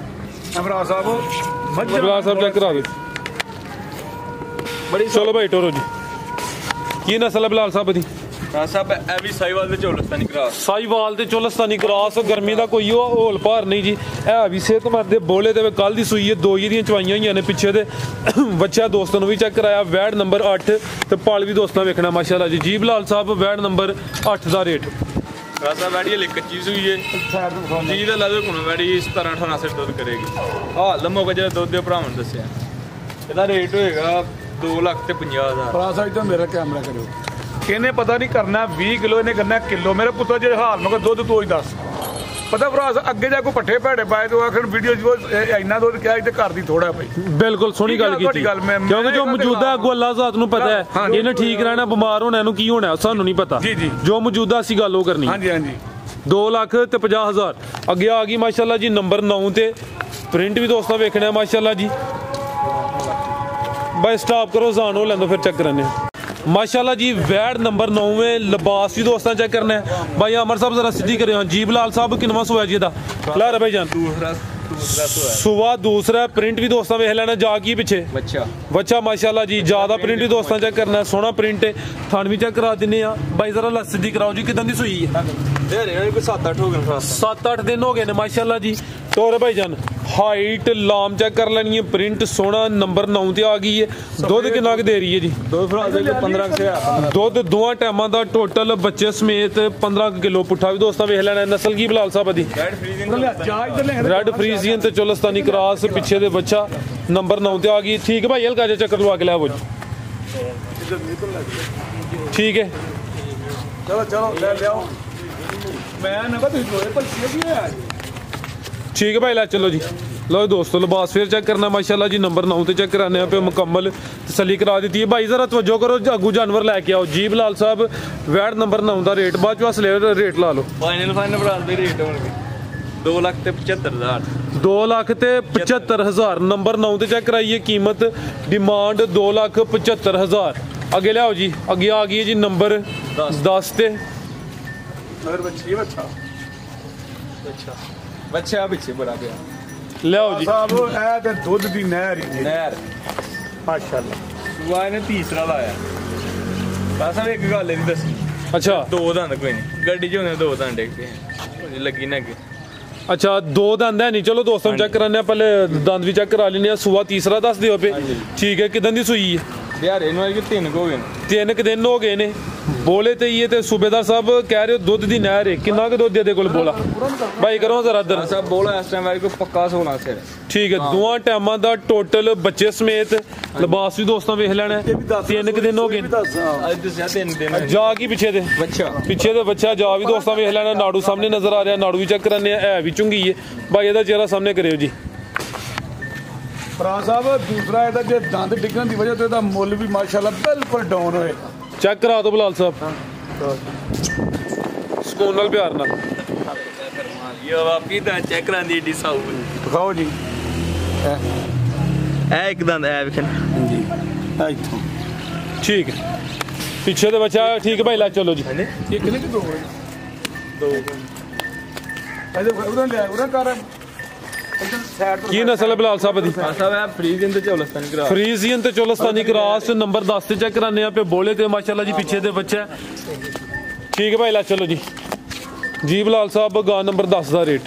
S3: ਭਰਾ ਸਾਹਿਬ ਮੱਝਾਂ
S1: ਬਲਾਲ ਸਾਹਿਬ ਚੈੱਕ ਕਰਾ ਦੇ
S2: ਬੜੀ
S1: ਚਲੋ ਭਾਈ ਟੋਰੋ ਜੀ ਕੀ ਨਸਲ ਹੈ ਬਲਾਲ ਸਾਹਿਬ ਦੀ?
S2: ਭਰਾ ਸਾਹਿਬ ਇਹ ਵੀ ਸਾਈਵਾਲ ਦੇ ਚੋਲਸਤਾਨੀ ਕਰਾਸ
S1: ਸਾਈਵਾਲ ਤੇ ਚੋਲਸਤਾਨੀ ਕ੍ਰਾਸ ਗਰਮੀ ਦਾ ਕੋਈ ਉਹ ਹੋਲ ਭਾਰ ਨਹੀਂ ਜੀ। ਇਹ ਵੀ ਸਿਹਤਮੰਦ ਦੇ ਬੋਲੇ ਤੇ ਕੱਲ ਦੀ ਸੂਈ ਹੈ ਦੋ ਦੀਆਂ ਚਵਾਈਆਂ ਹੋਈਆਂ ਨੇ ਪਿੱਛੇ ਦੇ ਬੱਚਾ ਦੋਸਤਾਂ ਨੂੰ ਵੀ ਚੈੱਕ ਕਰਾਇਆ ਵੈਡ ਨੰਬਰ 8 ਤੇ ਪਾਲ ਵੀ ਦੋਸਤਾਂ ਵੇਖਣਾ ਮਾਸ਼ਾਅੱਲਾ ਜੀ। ਜੀ ਬਲਾਲ ਸਾਹਿਬ ਵੈਡ ਨੰਬਰ 8 ਦਾ ਰੇਟ
S2: ਭਰਾ ਸਾਹਿਬ ਵੈੜੀ ਲਈ ਕੱਚੀ ਸੂਈ ਹੈ ਜੀ ਦਾ ਲਾਦੇ ਕੋਣ ਵੈੜੀ 17-18 ਸੇ ਦੁੱਧ ਕਰੇਗੀ। ਆਹ ਲੰਮੋ ਜਿਹੜਾ ਦੁੱਧ ਦੇ ਭਰਾਵਾਂ ਨੇ ਦੱਸਿਆ ਇਹਦਾ ਰੇਟ ਹੋਏਗਾ 2,50,000।
S3: ਭਰਾ ਸਾਹਿਬ ਤਾਂ ਮੇਰਾ ਕੈਮਰਾ ਕਰਿਓ ਇਹਨੇ ਪਤਾ ਨਹੀਂ ਕਰਨਾ 20 ਕਿਲੋ ਇਹਨੇ ਕਰਨਾ ਕਿਲੋ। ਮੇਰੇ ਪੁੱਤਰ ਜਿਹੜੇ ਹਾਲ ਨੂੰ ਦੁੱਧ ਤੋਂ ਹੀ ਦੱਸ ਪਤਾ ਭਰਾ ਅੱਗੇ ਜਾ ਕੋਈ ਪੱਠੇ ਭੈੜੇ ਪਾਏ ਤੇ ਆਖਰ ਵੀਡੀਓ ਇੰਨਾ ਦੁੱਧ ਕਿਹਾ ਤੇ ਘਰ ਦੀ ਥੋੜਾ ਭਾਈ।
S1: ਬਿਲਕੁਲ ਸੋਹਣੀ ਗੱਲ ਕੀਤੀ ਕਿਉਂਕਿ ਜੋ ਮੌਜੂਦਾ ਅੱਗੋਂ ਅੱਲਾਹ ਜ਼ਾਤ ਨੂੰ ਪਤਾ ਹੈ ਇਹਨੇ ਠੀਕ ਰਹਿਣਾ ਬਿਮਾਰ ਹੋਣਾ ਇਹਨੂੰ ਕੀ ਹੋਣਾ ਸਾਨੂੰ ਨਹੀਂ ਪਤਾ। ਜੋ ਮੌਜੂਦਾ ਸੀ ਗੱਲ ਉਹ ਕਰਨੀ।
S3: ਹਾਂਜੀ ਹਾਂਜੀ
S1: 2,50,000 ਅੱਗੇ ਆ ਗਈ ਮਾਸ਼ਾਅੱਲਾ ਜੀ ਨੰਬਰ 9 ਤੇ ਪ੍ਰਿੰਟ ਵੀ ਦੋਸਤਾਂ ਵੇਖਣਾ ਮਾਸ਼ਾਅੱਲਾ ਜੀ। ਬਾਈ ਸਟਾਪ ਕਰੋ ਜ਼ਾਨ ਹੋ ਲੈਂਦੋ ਫਿਰ ਚੈੱਕ ਕਰਨੇ माशाल्लाह जी वैड नंबर 9 में लिबास भी दोस्तों चेक करना है भाई अमर साहब जरा सीधी करें जी बलाल साहब किनवा सुआ जी दा ला रहा भाई जान सुबह दूसरा प्रिंट भी दोस्तों वेख लेना जागी पीछे बच्चा माशाल्लाह जी ज्यादा प्रिंट भी दोस्तों चेक करना है सोहना प्रिंट है थान भी चेक करा दिने भाई जरा लस सीधी कराओ जी कितनी दी सुई है 7-8 दिन हो गए माशाल्लाह जी तो भाई जान हाइट लाम चेक कर लेनी है प्रिंट सोना नंबर 9 ते आ गई है दुध कितना दे रही है जी 15 दुध दोवां टाइमां दा टोटल बच्चे समेत 15 किलो पुट्ठा भी दोस्तों वेख लेना नस्ल की बलाल साहब दी रेड फ्रीजियन ते चोलस्तानी क्रॉस पीछे दे बच्चा नंबर 9 ते आ गई ठीक है भाई हल्का जा चक्कर लवा के लै ठीक है
S3: चलो चलो ले आओ मैं ना
S1: ठीक है भाई ला चलो जी लो दोस्तों लिबास फिर चेक करना माशाल्लाह जी नंबर 9 ते चेक कराने पे मुकम्मल तसल्ली करा दी है भाई जरा तवज्जो करो अगू जानवर लैके आओ जी बलाल साहब वैट नंबर 9 का रेट बाद चो असले रेट ला लो
S2: फाइनल बरात दे रेट होंगे 2,75,000
S1: 2,75,000 नंबर 9 ते चेक कराइए कीमत डिमांड 2,75,000 आगे लियाओ जी आगे आ गई है जी नंबर 10 ते
S2: बच्चा पीछे बड़ा गया
S1: लियाओ जी
S3: साहब ए ते दूध दी नहर ही
S2: नहर
S3: माशाल्लाह
S2: सुबह ने तीसरा लाया बस एक गल नहीं दसी
S1: अच्छा
S2: दो दंद कोई नहीं गड्डी च होने दो दंद एक लगी ना के
S1: अच्छा दो दंद है नहीं चलो दोस्तों चेक कराने पहले दंद भी चेक करा लेने सुबह तीसरा दस दियो पे ठीक है कितनी दी सुई है
S2: यार 3 दिन हो गए
S1: ने ਬੋਲੇ ਤੇ ਇਹ ਤੇ ਸੂਬੇਦਾਰ ਸਾਹਿਬ ਕਹਿ ਰਹੇ ਹੋ ਦੁੱਧ ਦੀ ਨਹਿਰ ਹੈ ਕਿੰਨਾ ਕੁ ਦੁੱਧ ਦੇ ਕੋਲ ਬੋਲਾ ਭਾਈ ਕਰੋ ਜ਼ਰਾ ਦਰ
S2: ਸਾਹਿਬ ਬੋਲਾ ਇਸ ਟਾਈਮ ਵਾਲੀ ਕੋ ਪੱਕਾ 16 ਸਿਰ
S1: ਠੀਕ ਹੈ ਦੋਵਾਂ ਟਾਈਮਾਂ ਦਾ ਟੋਟਲ ਬੱਚੇ ਸਮੇਤ ਲਿਬਾਸ ਵੀ ਦੋਸਤਾਂ ਵੇਖ ਲੈਣਾ 3 ਦਿਨ ਹੋ ਗਏ
S2: ਅੱਜ ਦੱਸਿਆ 3 ਦਿਨ
S1: ਜਾ ਕੀ ਪਿੱਛੇ ਦੇ ਪਿੱਛੇ ਦੇ ਬੱਚਾ ਜਾ ਵੀ ਦੋਸਤਾਂ ਵੇਖ ਲੈਣਾ ਨਾੜੂ ਸਾਹਮਣੇ ਨਜ਼ਰ ਆ ਰਿਹਾ ਨਾੜੂ ਵੀ ਚੈੱਕ ਕਰਨੇ ਆ ਹੈ ਵੀ ਚੁੰਗੀ ਹੈ ਭਾਈ ਇਹਦਾ ਚਿਹਰਾ ਸਾਹਮਣੇ ਕਰਿਓ ਜੀ
S3: ਭਰਾ ਸਾਹਿਬ ਦੂਸਰਾ ਇਹਦਾ ਜੇ ਦੰਦ ਡਿੱਗਣ ਦੀ ਵਜ੍ਹਾ ਤੋਂ ਇਹਦਾ ਮੁੱਲ ਵੀ ਮਾਸ਼ਾਅੱਲਾ ਬਿਲਕੁਲ ਡਾਊਨ ਹੋਏਗਾ ਚੈੱਕ
S1: ਕਰਾ ਦਿਓ ਬਲਾਲ ਸਾਹਿਬ ਸਕੂਨ ਨਾਲ ਪਿਆਰ ਨਾਲ
S4: ਯੋ ਵਾਪੀ ਤਾਂ ਚੈੱਕ ਕਰਾਂਦੀ ਡੀ ਸਾਊ
S3: ਦਿਖਾਓ ਜੀ
S4: ਇਹ ਇੱਕ ਦੰਦ ਹੈ ਵੇਖਣ
S3: ਜੀ ਇੱਥੋਂ
S1: ਠੀਕ ਹੈ ਪਿੱਛੇ ਦੇ ਬੱਚਾ ਠੀਕ ਹੈ ਭਾਈ ਲੈ ਚਲੋ ਜੀ
S3: ਇੱਕ ਨਹੀਂ ਕਿ ਦੋ ਇਹਦੇ ਉਹਨਾਂ ਕਰ
S1: ਕੀ ਨਸਲ ਹੈ ਬਲਾਲ ਸਾਹਿਬ ਦੀ
S2: ਸਾਹਿਬ ਇਹ ਫਰੀਜ਼ੀਅਨ ਤੇ ਚੌਲਸਤਾਨੀ ਕਰਾ
S1: ਫਰੀਜ਼ੀਅਨ ਤੇ ਚੋਲਸਤਾਨੀ ਕ੍ਰਾਸ ਨੰਬਰ 10 ਤੇ ਚੈੱਕ ਕਰਾਨੇ ਆ ਪੇ ਬੋਲੇ ਤੇ ਮਾਸ਼ਾਅੱਲਾ ਜੀ ਪਿੱਛੇ ਦੇ ਬੱਚਾ ਠੀਕ ਹੈ ਭਾਈ ਲੈ ਚਲੋ ਜੀ ਜੀ ਬਲਾਲ ਸਾਹਿਬ ਗਾ ਨੰਬਰ 10 ਦਾ ਰੇਟ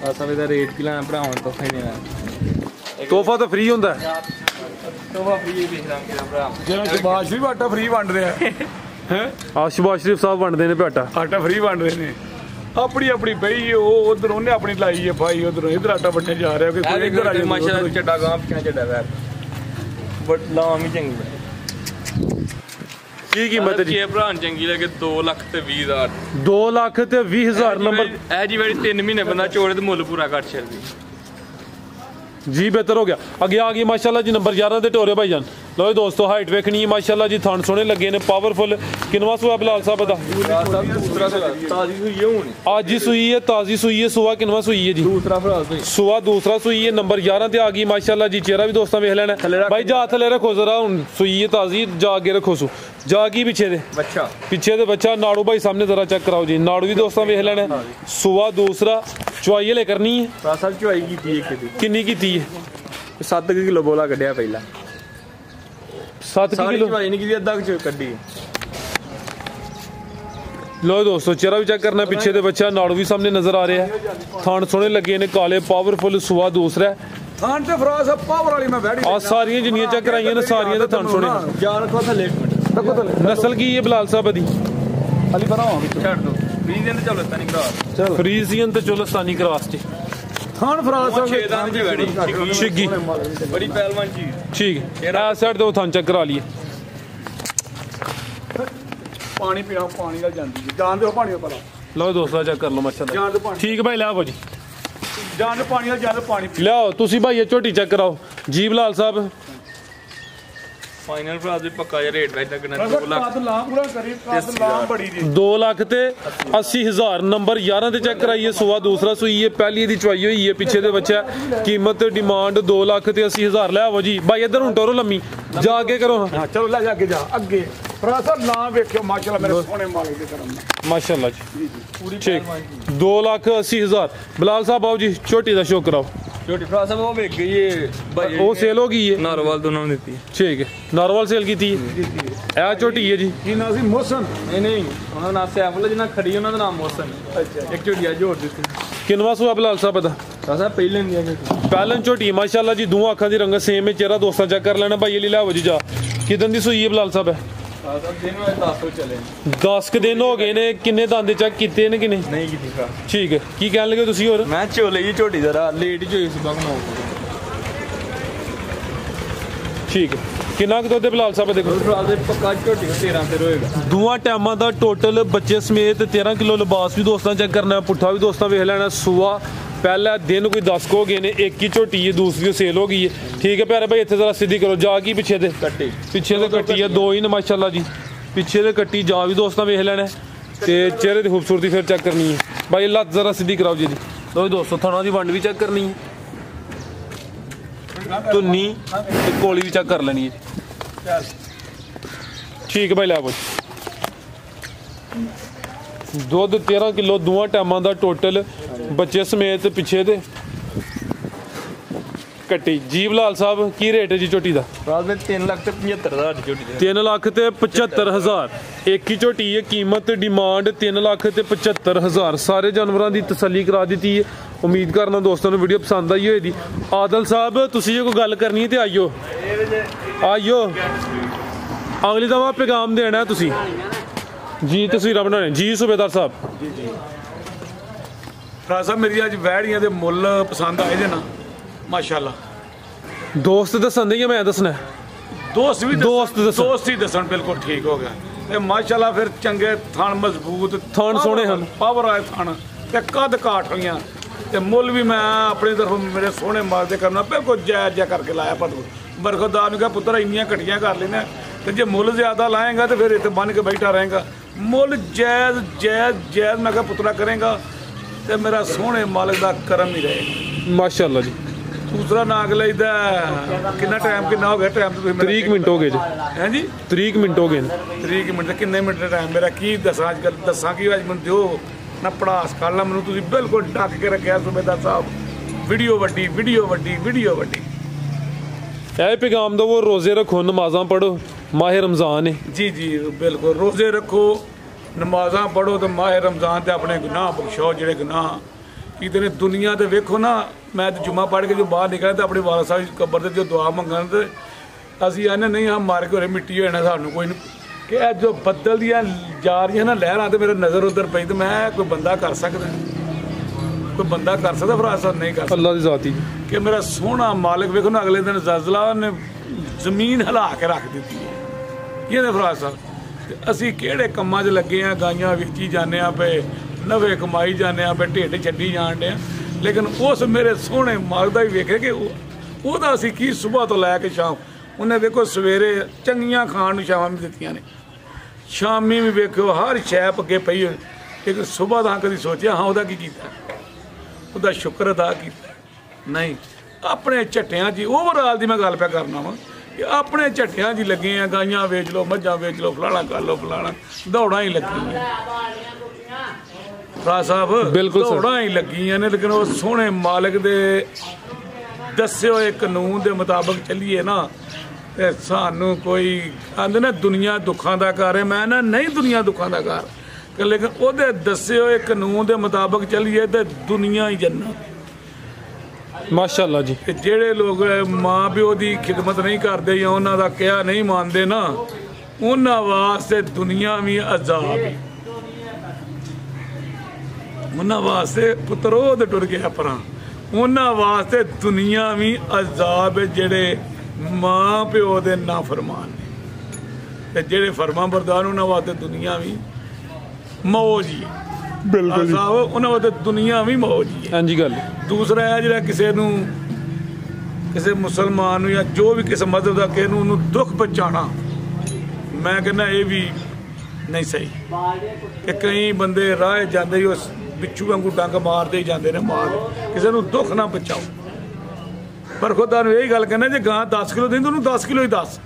S2: ਸਾਹਿਬ ਇਹਦਾ ਰੇਟ ਕੀ ਲਾਣਾ ਭਰਾਵਾਂ ਤੋਂ ਫਾਈ ਨਹੀਂ
S1: ਤੋਹਫਾ ਤਾਂ ਫ੍ਰੀ ਹੁੰਦਾ
S2: ਤੋਹਫਾ ਫ੍ਰੀ ਵੇਖ ਲਾਂਗੇ ਭਰਾ
S3: ਜਿਵੇਂ ਸ਼ਬਾਸ਼ ਵੀ ਆਟਾ ਫ੍ਰੀ ਵੰਡ ਰਿਹਾ ਹੈ
S1: ਸ਼ਬਾਸ਼ ਸ਼ਰੀਫ ਸਾਹਿਬ ਵੰਡਦੇ ਨੇ ਆਟਾ
S3: ਆਟਾ ਫ੍ਰੀ ਵੰਡ ਰਹੇ ਨੇ ਆਪਣੀ ਆਪਣੀ ਪਈ ਉਹ ਉਧਰ ਉਹਨੇ ਆਪਣੀ ਲਾਈ ਹੈ ਭਾਈ ਉਧਰ ਇਧਰ ਆਟਾ ਵੱਟੇ ਜਾ ਰਿਹਾ ਕਿ ਕੋਈ ਇਧਰ ਆ ਜਾ
S2: ਮਾਸ਼ਾਅੱਲਾ ਚੱਡਾ ਗਾਂ ਪਿੱਛੇ ਚੱਡਾ ਵੈਰ ਬਟ ਲਾਮ ਹੀ ਚੰਗੀ
S1: ਕੀ ਕੀਮਤ ਹੈ ਜੀ
S2: ਇਹ ਭਰਾ ਚੰਗੀ ਲੱਗੇ 2,20,000
S1: 2,20,000 ਨੰਬਰ
S2: ਇਹ ਜੀ ਵਾਰੀ 3 ਮਹੀਨੇ ਬੰਦਾ ਚੋੜੇ ਤੇ ਮੁੱਲ ਪੂਰਾ ਕਰ ਛੱਡਦੀ
S1: जी बेहतर हो गया अगे आ गई माशाल्लाह जी नंबर 11 दे टोरे भाईजान लो दोस्तों हाइट वेखनी है माशाल्लाह जी थान सोने लगे ने पावरफुल किनवा सुआ बिलाल साहब दा
S2: ताजी सुई है हुन
S1: आज ही सुई है ताजी सुई है सुआ किनवा सुई है जी
S2: दूसरा भरा
S1: सुआ दूसरा सुई है नंबर 11 ते आ गई माशाल्लाह जी चेहरा भी दोस्तों वेख लेना भाई जा थले रखो जरा हुन सुई है ताजी जा आगे रखो सु जा की पीछे दे बच्चा नाड़ू भाई सामने जरा चेक कराओ जी नाड़ू भी दोस्तों वेख लेना सुआ दूसरा चुआई ले करनी है
S2: साहब चुआई की
S1: किन्नी की
S2: 7 किलो बोला कढ़िया पहला
S1: 7 किलो
S2: चुआई नहीं की अद्धा कड्डी
S1: लो दोस्तों चेहरा भी चेक करना पीछे दे बच्चा नाड़ू भी सामने नजर आ रहा है थान सोने लगे ने काले पावरफुल सुआ दूसरा
S3: थान ते फरास पावर वाली मैं बैठी
S1: आ सारियां जिन्नियां चेक कराइयां ने सारियां दे थान सोने
S2: यार रखो थले एक मिनट रखो थले
S1: नस्ल की है बिलाल साहब दी
S3: अली बनाओ
S2: छड़ दो फ्रीजियन ते चौलस्तानी क्रॉस
S3: चलो
S1: फ्रीजियन ते चौलस्तानी क्रॉस जी
S3: थान फरास
S2: 6 दांत की बैठी
S1: शिग्गी
S2: बड़ी पहलवान चीज
S1: ठीक है आ साइड दो थान चेक करा लिए
S3: पानी पीना पानी दा जांदी जान दे पानी पला
S1: लो दोस्तों चेक कर लो माशाल्लाह
S3: जान दे पानी
S1: ठीक भाई ले आओ जी
S3: जान दे पानी दा जान पानी
S1: ले आओ तुसी भाई ये झोटी चेक कराओ जी बिलाल साहब
S2: फाइनल प्राइस भी पक्का ये रेट वैसे लगना 2 लाख
S3: काद लाम पूरा करी काद लाम बड़ी दी
S1: 2,80,000 नंबर 11 ते चेक कराइए सुआ दूसरा सुई है पहली दी चुआई हुई है पीछे दे बच्चा कीमत डिमांड 2,80,000 ले आओ जी भाई इधर हुन टोरो लम्मी जा आगे करो
S3: हां चलो ले जा आगे जा आगे फरासा नाम देखियो माशाल्लाह मेरे सोने मालिक दे करम
S1: माशाल्लाह जी पूरी ठीक 2,80,000 बिलाल साहब आओ जी छोटी दा शो कराओ
S2: छोटी फ्रास वो बिक गई है भाई
S1: वो सेल हो गई है
S2: नारोवाल दोनों ने दी
S1: ठीक है नारोवाल सेल की थी ए छोटी है जी
S3: की ना सी मोहसन
S2: नहीं उन्होंने नाम सैफुल जिन्ना खड़ी उन्होंने नाम मोहसन अच्छा एक छोटी जोड़ दी
S1: किनवा सुआ बिलाल साहब दा
S2: साहब पहले नहीं
S1: पहलन छोटी माशाल्लाह जी दोनों अखां दी रंगत सेम है चेहरा दोस्तां चेक कर लेना भाई ले आओ जी जा किदन दी सुई है बिलाल साहब 10 दिन हो गए ने किन्ने दांदे चेक कीते ने कि नहीं
S2: कीते
S1: ठीक है की कहन लगे तुसी और
S2: मैं चोले जी झोटी जरा लेट जो सुबह को
S1: ठीक है किन्ना क दुध बिलाल साहब देखो
S2: पक्का झोटी को 13 से होएगा
S1: दोवां टाइमां दा टोटल बच्चे समेत 13 किलो लिबास भी दोस्तां चेक करना है पुट्ठा भी दोस्तां वेख लेना सुआ पहला दिन कोई 10 हो गए ने एक ही झोटी है दूसरी सेल हो गई है ठीक है प्यारे भाई इतने जरा सीधी करो जा की पीछे दे पीछे दे कट्टी है 2 ही ने माशाल्लाह जी पीछे दे कट्टी जा भी दोस्तां वेख लेना ते चेहरे की खूबसूरती फिर चेक करनी है भाई लत जरा सीधी कराओ जी लो दोस्तों थाना की वंड भी चेक करनी है धुन्नी ते कोली भी चेक कर लेनी है ठीक है भाई लै बोल दुध 13 किलो दोवां टाइमां दा टोटल बच्चे समेत पिछे दे कट्टी जी बिलाल साहब की रेट है जी झोटी दा
S2: 3,75,000 झोटी
S1: 3,75,000 एक ही झोटी है कीमत डिमांड 3,75,000 सारे जानवरों की तसल्ली करा दी है उम्मीद करना दोस्तों ने वीडियो पसंद आई होगी आदल साहब तुसी जे कोई गल करनी है तो आइयो ਅਗਲੀ ਦਫਾ ਪੈਗਾਮ ਦੇਣਾ ਤੁਸੀਂ ਜੀ, ਤਸਵੀਰਾਂ ਬਣਾਉਣੇ ਜੀ ਸੂਬੇਦਾਰ ਸਾਹਿਬ।
S3: ਫਰਾਜ ਸਾਹਿਬ ਮੇਰੀ ਅੱਜ ਵੈੜੀਆਂ ਦੇ ਮੁੱਲ ਪਸੰਦ ਆਏ ਜੇ ਨਾ ਮਾਸ਼ਾਅੱਲਾ।
S1: ਦੋਸਤ ਦੱਸਣ ਦੇ ਜਾਂ ਮੈਂ ਦੱਸਣਾ?
S3: ਦੋਸਤ ਵੀ
S1: ਦੋਸਤ ਦੱਸਣ।
S3: ਦੋਸਤ ਹੀ ਦੱਸਣ, ਬਿਲਕੁਲ ਠੀਕ ਹੋ ਗਿਆ। ਤੇ ਮਾਸ਼ਾਅੱਲਾ ਫਿਰ ਚੰਗੇ ਥਣ, ਮਜ਼ਬੂਤ
S1: ਥਣ ਸੋਹਣੇ ਹਨ,
S3: ਪਾਵਰ ਆਏ ਥਣ ਤੇ ਕੱਦ ਕਾਠ ਹੋਈਆਂ। ਤੇ ਮੁੱਲ ਵੀ ਮੈਂ ਆਪਣੀ ਤਰਫੋਂ ਮੇਰੇ ਸੋਹਣੇ ਮਾਲ ਦੇ ਕਰਨਾ ਬਿਲਕੁਲ ਜਾਇਜ਼ ਜਿਹਾ ਕਰਕੇ ਲਾਇਆ। ਪਰ ਬਰਖੁਦਾ ਨੂੰ ਕਿਹਾ ਪੁੱਤਰ ਇੰਨੀਆਂ ਘਟੀਆਂ ਕਰ ਲੈਣਾ, ਤੇ ਜੇ ਮੁੱਲ ਜ਼ਿਆਦਾ ਲਾਏਗਾ ਤੇ ਫਿਰ ਇੱਥੇ ਬੰਨ ਕੇ ਬੈਠਾ ਰਹੇਗਾ। ਮੁੱਲ ਜਾਇਜ਼ ਜਾਇਜ਼ ਜਾਇਜ਼ ਮੈਂ ਕਿਹਾ ਪੁੱਤਰਾ ਕਰੇਗਾ ਤੇ ਮੇਰਾ ਸੋਹਣੇ ਮਾਲਕ ਦਾ ਕਰਮ ਹੀ ਰਹੇਗਾ
S1: ਮਾਸ਼ਾਅੱਲਾ ਜੀ।
S3: ਦੂਸਰਾ ਨਾਗ ਲਈਦਾ ਕਿੰਨਾ ਟਾਈਮ ਕਿੰਨਾ ਹੋ ਗਿਆ? ਟਾਈਮ ਤੁਸੀਂ
S1: 30 ਮਿੰਟ ਹੋ ਗਏ ਜੀ।
S3: ਹੈ ਜੀ
S1: 30 ਮਿੰਟ ਹੋ ਗਏ ਨੇ।
S3: 30 ਮਿੰਟ ਤੇ ਕਿੰਨੇ ਮਿੰਟ ਦਾ ਟਾਈਮ ਮੇਰਾ ਕੀ ਦੱਸਾਂ ਅੱਜ ਕੱਲ੍ਹ? ਦੱਸਾਂ ਕੀ ਅੱਜ ਮੈਨੂੰ ਦਿਓ ਨਾ ਪੜਾਸ ਕਰ ਲਾ ਮੈਨੂੰ। ਤੁਸੀਂ ਬਿਲਕੁਲ ਡੱਕ ਕੇ ਰੱਖਿਆ ਸੂਬੇਦਾਰ ਸਾਹਿਬ। ਵੀਡੀਓ ਵੱਡੀ ਵੀਡੀਓ ਵੱਡੀ ਵੀਡੀਓ ਵੱਡੀ।
S1: ਇਹ ਪੈਗਾਮ ਦੋ, ਰੋਜ਼ੇ ਰੱਖੋ, ਨਮਾਜ਼ਾਂ ਪੜੋ, ਮਾਹ ਰਮਜ਼ਾਨ ਹੈ।
S3: ਜੀ ਜੀ ਬਿਲਕੁਲ, ਰੋਜ਼ੇ ਰੱਖੋ, ਨਮਾਜ਼ਾਂ ਪੜੋ ਤੇ ਮਾਹ ਰਮਜ਼ਾਨ ਤੇ ਆਪਣੇ ਗੁਨਾਹ ਬਖਸ਼ੋ ਜਿਹੜੇ ਗੁਨਾਹ ਕੀਤੇ ਨੇ। ਦੁਨੀਆ ਤੇ ਵੇਖੋ ਨਾ, ਮੈਂ ਤੇ ਜੁਮਾ ਪੜ੍ਹ ਕੇ ਜੋ ਬਾਹਰ ਨਿਕਲਿਆ ਤੇ ਆਪਣੇ ਵਾਲਾ ਸਾਹਿਬ ਕਬਰ ਤੇ ਜੋ ਦੁਆ ਮੰਗਣ ਤੇ ਅਸੀਂ ਆਨੇ ਨਹੀਂ ਆ ਮਾਰ ਕੇ ਹੋਰੇ ਮਿੱਟੀ ਹੋ ਜਾਣਾ ਸਾਨੂੰ ਕੋਈ ਨਹੀਂ। ਕਿ ਇਹ ਜੋ ਬੱਦਲ ਦੀਆਂ ਜਾ ਰਹੀਆਂ ਨਾ ਲਹਿਰਾਂ ਤੇ ਮੇਰੇ ਨਜ਼ਰ ਉਧਰ ਪਈ ਤੇ ਮੈਂ ਕੋਈ ਬੰਦਾ ਕਰ ਸਕਦਾ? ਕੋਈ ਬੰਦਾ ਕਰ ਸਕਦਾ? ਫਰਾਜ ਸਾਹਿਬ ਨਹੀਂ ਕਰ ਸਕਦਾ।
S1: ਅੱਲਾ ਦੀ ਜ਼ਾਤੀ
S3: ਕਿ ਮੇਰਾ ਸੋਹਣਾ ਮਾਲਕ ਵੇਖੋ ਨਾ, ਅਗਲੇ ਦਿਨ ਜ਼ਲਜ਼ਲਾ ਨੇ ਜ਼ਮੀਨ ਹਿਲਾ ਕੇ ਰੱਖ ਦਿੱਤੀ ਹੈ। ਇਹਦੇ ਫਰਾਜ ਸਾਹਿਬ ਤੇ ਅਸੀਂ ਕਿਹੜੇ ਕੰਮਾਂ 'ਚ ਲੱਗੇ ਆ? ਗਾਈਆਂ ਵੇਚੀ ਜਾਂਦੇ ਆ ਪਏ, ਨਵੇਂ ਕਮਾਈ ਜਾਂਦੇ ਆ ਪਏ, ਢਿੱਡ ਛੱਡੀ ਜਾਣ ਡੇ ਆ। ਲੇਕਿਨ ਉਸ ਮੇਰੇ ਸੋਹਣੇ ਮਾਲਕ ਦਾ ਹੀ ਵੇਖੇ ਕਿ ਉਹਦਾ ਅਸੀਂ ਕੀ ਸੁਬਾਹ ਤੋਂ ਲੈ ਕੇ ਸ਼ਾਮ। ਉਹਨੇ ਵੇਖੋ ਸਵੇਰੇ ਚੰਗੀਆਂ ਖਾਣ ਨੂੰ ਸ਼ਾਮਾਂ ਵੀ ਦਿੱਤੀਆਂ ਨੇ, ਸ਼ਾਮੀ ਵੀ ਵੇਖੋ ਹਰ ਸ਼ੈ ਅੱਗੇ ਪਈ ਹੋਈ। ਲੇਕਿਨ ਸੁਬਾਹ ਦਾ ਕਦੀ ਸੋਚਿਆ ਹਾਂ ਉਹਦਾ ਕੀ ਕੀਤਾ? ਉਹਦਾ ਸ਼ੁਕਰ ਅਦਾ ਕੀਤਾ? ਨਹੀਂ। ਆਪਣੇ ਝੱਟਿਆਂ 'ਚ ਓਵਰਆਲ ਦੀ ਮੈਂ ਗੱਲ ਪਿਆ ਕਰਨਾ ਵਾ ਕਿ ਆਪਣੇ ਝੱਟਿਆਂ 'ਚ ਹੀ ਲੱਗੇ ਆ। ਗਾਈਆਂ ਵੇਚ ਲਓ, ਮੱਝਾਂ ਵੇਚ ਲਓ, ਫਲਾਣਾ ਕਰ ਲਓ, ਫਲਾਣਾ ਦੌੜਾਂ ਹੀ ਲੱਗੀਆਂ ਫਰਾਜ ਸਾਹਿਬ,
S1: ਬਿਲਕੁਲ
S3: ਦੌੜਾਂ ਹੀ ਲੱਗੀਆਂ ਨੇ। ਲੇਕਿਨ ਉਹ ਸੋਹਣੇ ਮਾਲਕ ਦੇ ਦੱਸੇ ਹੋਏ ਕਾਨੂੰਨ ਦੇ ਮੁਤਾਬਕ ਚੱਲੀਏ ਨਾ ਤੇ ਸਾਨੂੰ ਕੋਈ ਆਂਦੇ ਨਾ ਦੁਨੀਆ ਦੁੱਖਾਂ ਦਾ ਘਰ ਹੈ। ਮੈਂ ਨਾ ਨਹੀਂ ਦੁਨੀਆ ਦੁੱਖਾਂ ਦਾ ਘਰ, ਲੇਕਿਨ ਉਹਦੇ ਦੱਸੇ ਹੋਏ ਕਾਨੂੰਨ ਦੇ ਮੁਤਾਬਕ ਚੱਲੀਏ ਤੇ ਦੁਨੀਆ ਹੀ ਜੰਨਤ
S1: ਮਾਸ਼ਾਅੱਲਾ ਜੀ।
S3: ਤੇ ਜਿਹੜੇ ਲੋਕ ਮਾਂ ਪਿਓ ਦੀ ਖਿਦਮਤ ਨਹੀਂ ਕਰਦੇ ਜਾਂ ਉਹਨਾਂ ਦਾ ਕਿਹਾ ਨਹੀਂ ਮੰਨਦੇ ਨਾ, ਉਹਨਾਂ ਵਾਸਤੇ ਦੁਨੀਆ ਵੀ ਅਜ਼ਾਬ ਹੈ। ਉਹਨਾਂ ਵਾਸਤੇ ਪੁੱਤਰ ਉਹ ਟੁਰ ਗਿਆ ਪਰਾਂ, ਉਹਨਾਂ ਵਾਸਤੇ ਦੁਨੀਆ ਵੀ ਅਜ਼ਾਬ ਹੈ ਜਿਹੜੇ ਮਾਂ ਪਿਓ ਦੇ ਨਾਫਰਮਾਨ ਨੇ। ਤੇ ਜਿਹੜੇ ਫਰਮਾਂ ਬਰਦਾਰ ਉਹਨਾਂ ਵਾਸਤੇ ਦੁਨੀਆ ਵੀ ਮੌਜ ਹੀ ਹੈ।
S1: ਬਿਲਕੁਲ ਜੀ,
S3: ਉਹਨਾਂ ਵਾਸਤੇ ਦੁਨੀਆ ਵੀ ਮੌਜ ਹੀ ਹੈ।
S1: ਹਾਂਜੀ ਗੱਲ।
S3: ਦੂਸਰਾ ਹੈ ਜਿਹੜਾ ਕਿਸੇ ਨੂੰ, ਕਿਸੇ ਮੁਸਲਮਾਨ ਨੂੰ ਜਾਂ ਜੋ ਵੀ ਕਿਸੇ ਮਜ਼ਹਬ ਦਾ ਕਿਸੇ ਨੂੰ ਉਹਨੂੰ ਦੁੱਖ ਪਹੁੰਚਾਉਣਾ, ਮੈਂ ਕਹਿੰਦਾ ਇਹ ਵੀ ਨਹੀਂ ਸਹੀ। ਕਿ ਕਈ ਬੰਦੇ ਰਾਹ ਜਾਂਦੇ ਹੀ ਉਸ ਬਿੱਛੂ ਵਾਂਗੂ ਡੰਗ ਮਾਰਦੇ ਹੀ ਜਾਂਦੇ ਨੇ, ਮਾਰ ਕਿਸੇ ਨੂੰ ਦੁੱਖ ਨਾ ਪਹੁੰਚਾਓ। ਪਰ ਖੁਦਾ ਨੂੰ ਇਹੀ ਗੱਲ ਕਹਿੰਦਾ ਜੇ ਗਾਂ 10 ਕਿਲੋ ਦਿੰਦੀ ਉਹਨੂੰ 10 ਕਿਲੋ ਹੀ ਦੱਸ,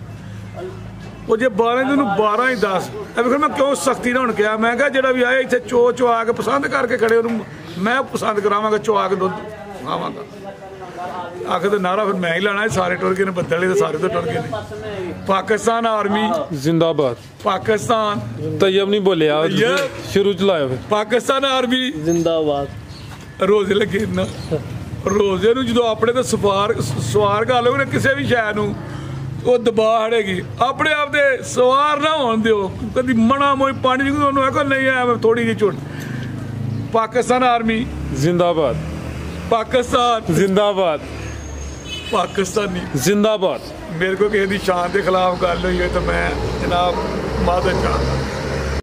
S3: ਉਹ ਜੇ 12 ਦੀ ਉਹਨੂੰ 12 ਹੀ ਦੱਸ। ਇਹ ਵੇਖੋ ਮੈਂ ਕਿਉਂ ਸਖਤੀ ਨਾਲ ਹੁਣ ਕਿਹਾ, ਮੈਂ ਕਿਹਾ ਜਿਹੜਾ ਵੀ ਆਏ ਇੱਥੇ ਚੋ ਆ ਕੇ ਪਸੰਦ ਕਰਕੇ ਖੜੇ ਉਹਨੂੰ ਮੈਂ ਪਸੰਦ ਕਰਾਵਾਂਗਾ, ਚੋ ਕੇ ਦੁੱਧ ਖਾਵਾਂਗਾ। ਆਖਰ ਤੇ ਨਾਰਾ ਫਿਰ ਮੈਂ ਹੀ ਲਾਣਾ, ਸਾਰੇ ਟੁਰ ਗਏ ਨੇ, ਬੱਦਲੇ ਤੇ ਸਾਰੇ ਤੋਂ ਟੁਰ ਗਏ ਨੇ। ਪਾਕਿਸਤਾਨ ਆਰਮੀ
S1: ਜ਼ਿੰਦਾਬਾਦ।
S3: ਪਾਕਿਸਤਾਨ
S1: ਤੈਯਬ ਨਹੀਂ ਬੋਲਿਆ ਸ਼ੁਰੂ ਚ ਲਾਇਆ ਫਿਰ।
S3: ਪਾਕਿਸਤਾਨ ਆਰਮੀ
S5: ਜ਼ਿੰਦਾਬਾਦ।
S3: ਰੋਜ਼ੇ ਲੱਗੇ ਨਾ, ਰੋਜ਼ੇ ਨੂੰ ਜਦੋਂ ਆਪਣੇ ਤੇ ਸਵਾਰ ਕਰ ਲਓਗੇ ਨਾ ਕਿਸੇ ਵੀ ਸ਼ੈ ਨੂੰ, ਉਹ ਦਬਾ ਹੜੇਗੀ। ਆਪਣੇ ਆਪ ਦੇ ਸਵਾਰ ਨਾ ਹੋਣ ਦਿਓ, ਕਦੀ ਮਣਾ ਮੋਈ ਪਾਣੀ ਉਹਨੂੰ ਆਖੋ ਨਹੀਂ ਐ ਥੋੜੀ ਜਿਹੀ ਝੁੱਟ। ਪਾਕਿਸਤਾਨ ਆਰਮੀ
S1: ਜ਼ਿੰਦਾਬਾਦ।
S3: ਪਾਕਿਸਤਾਨ
S1: ਜ਼ਿੰਦਾਬਾਦ।
S3: ਪਾਕਿਸਤਾਨੀ
S1: ਜ਼ਿੰਦਾਬਾਦ।
S3: ਮੇਰੇ ਕੋਲ ਕਿਸੇ ਦੀ ਸ਼ਾਨ ਦੇ ਖਿਲਾਫ ਗੱਲ ਹੋਈ ਹੈ ਤਾਂ ਮੈਂ ਜਨਾਬ ਮਾਦਨ ਚਾਹੁੰਦਾ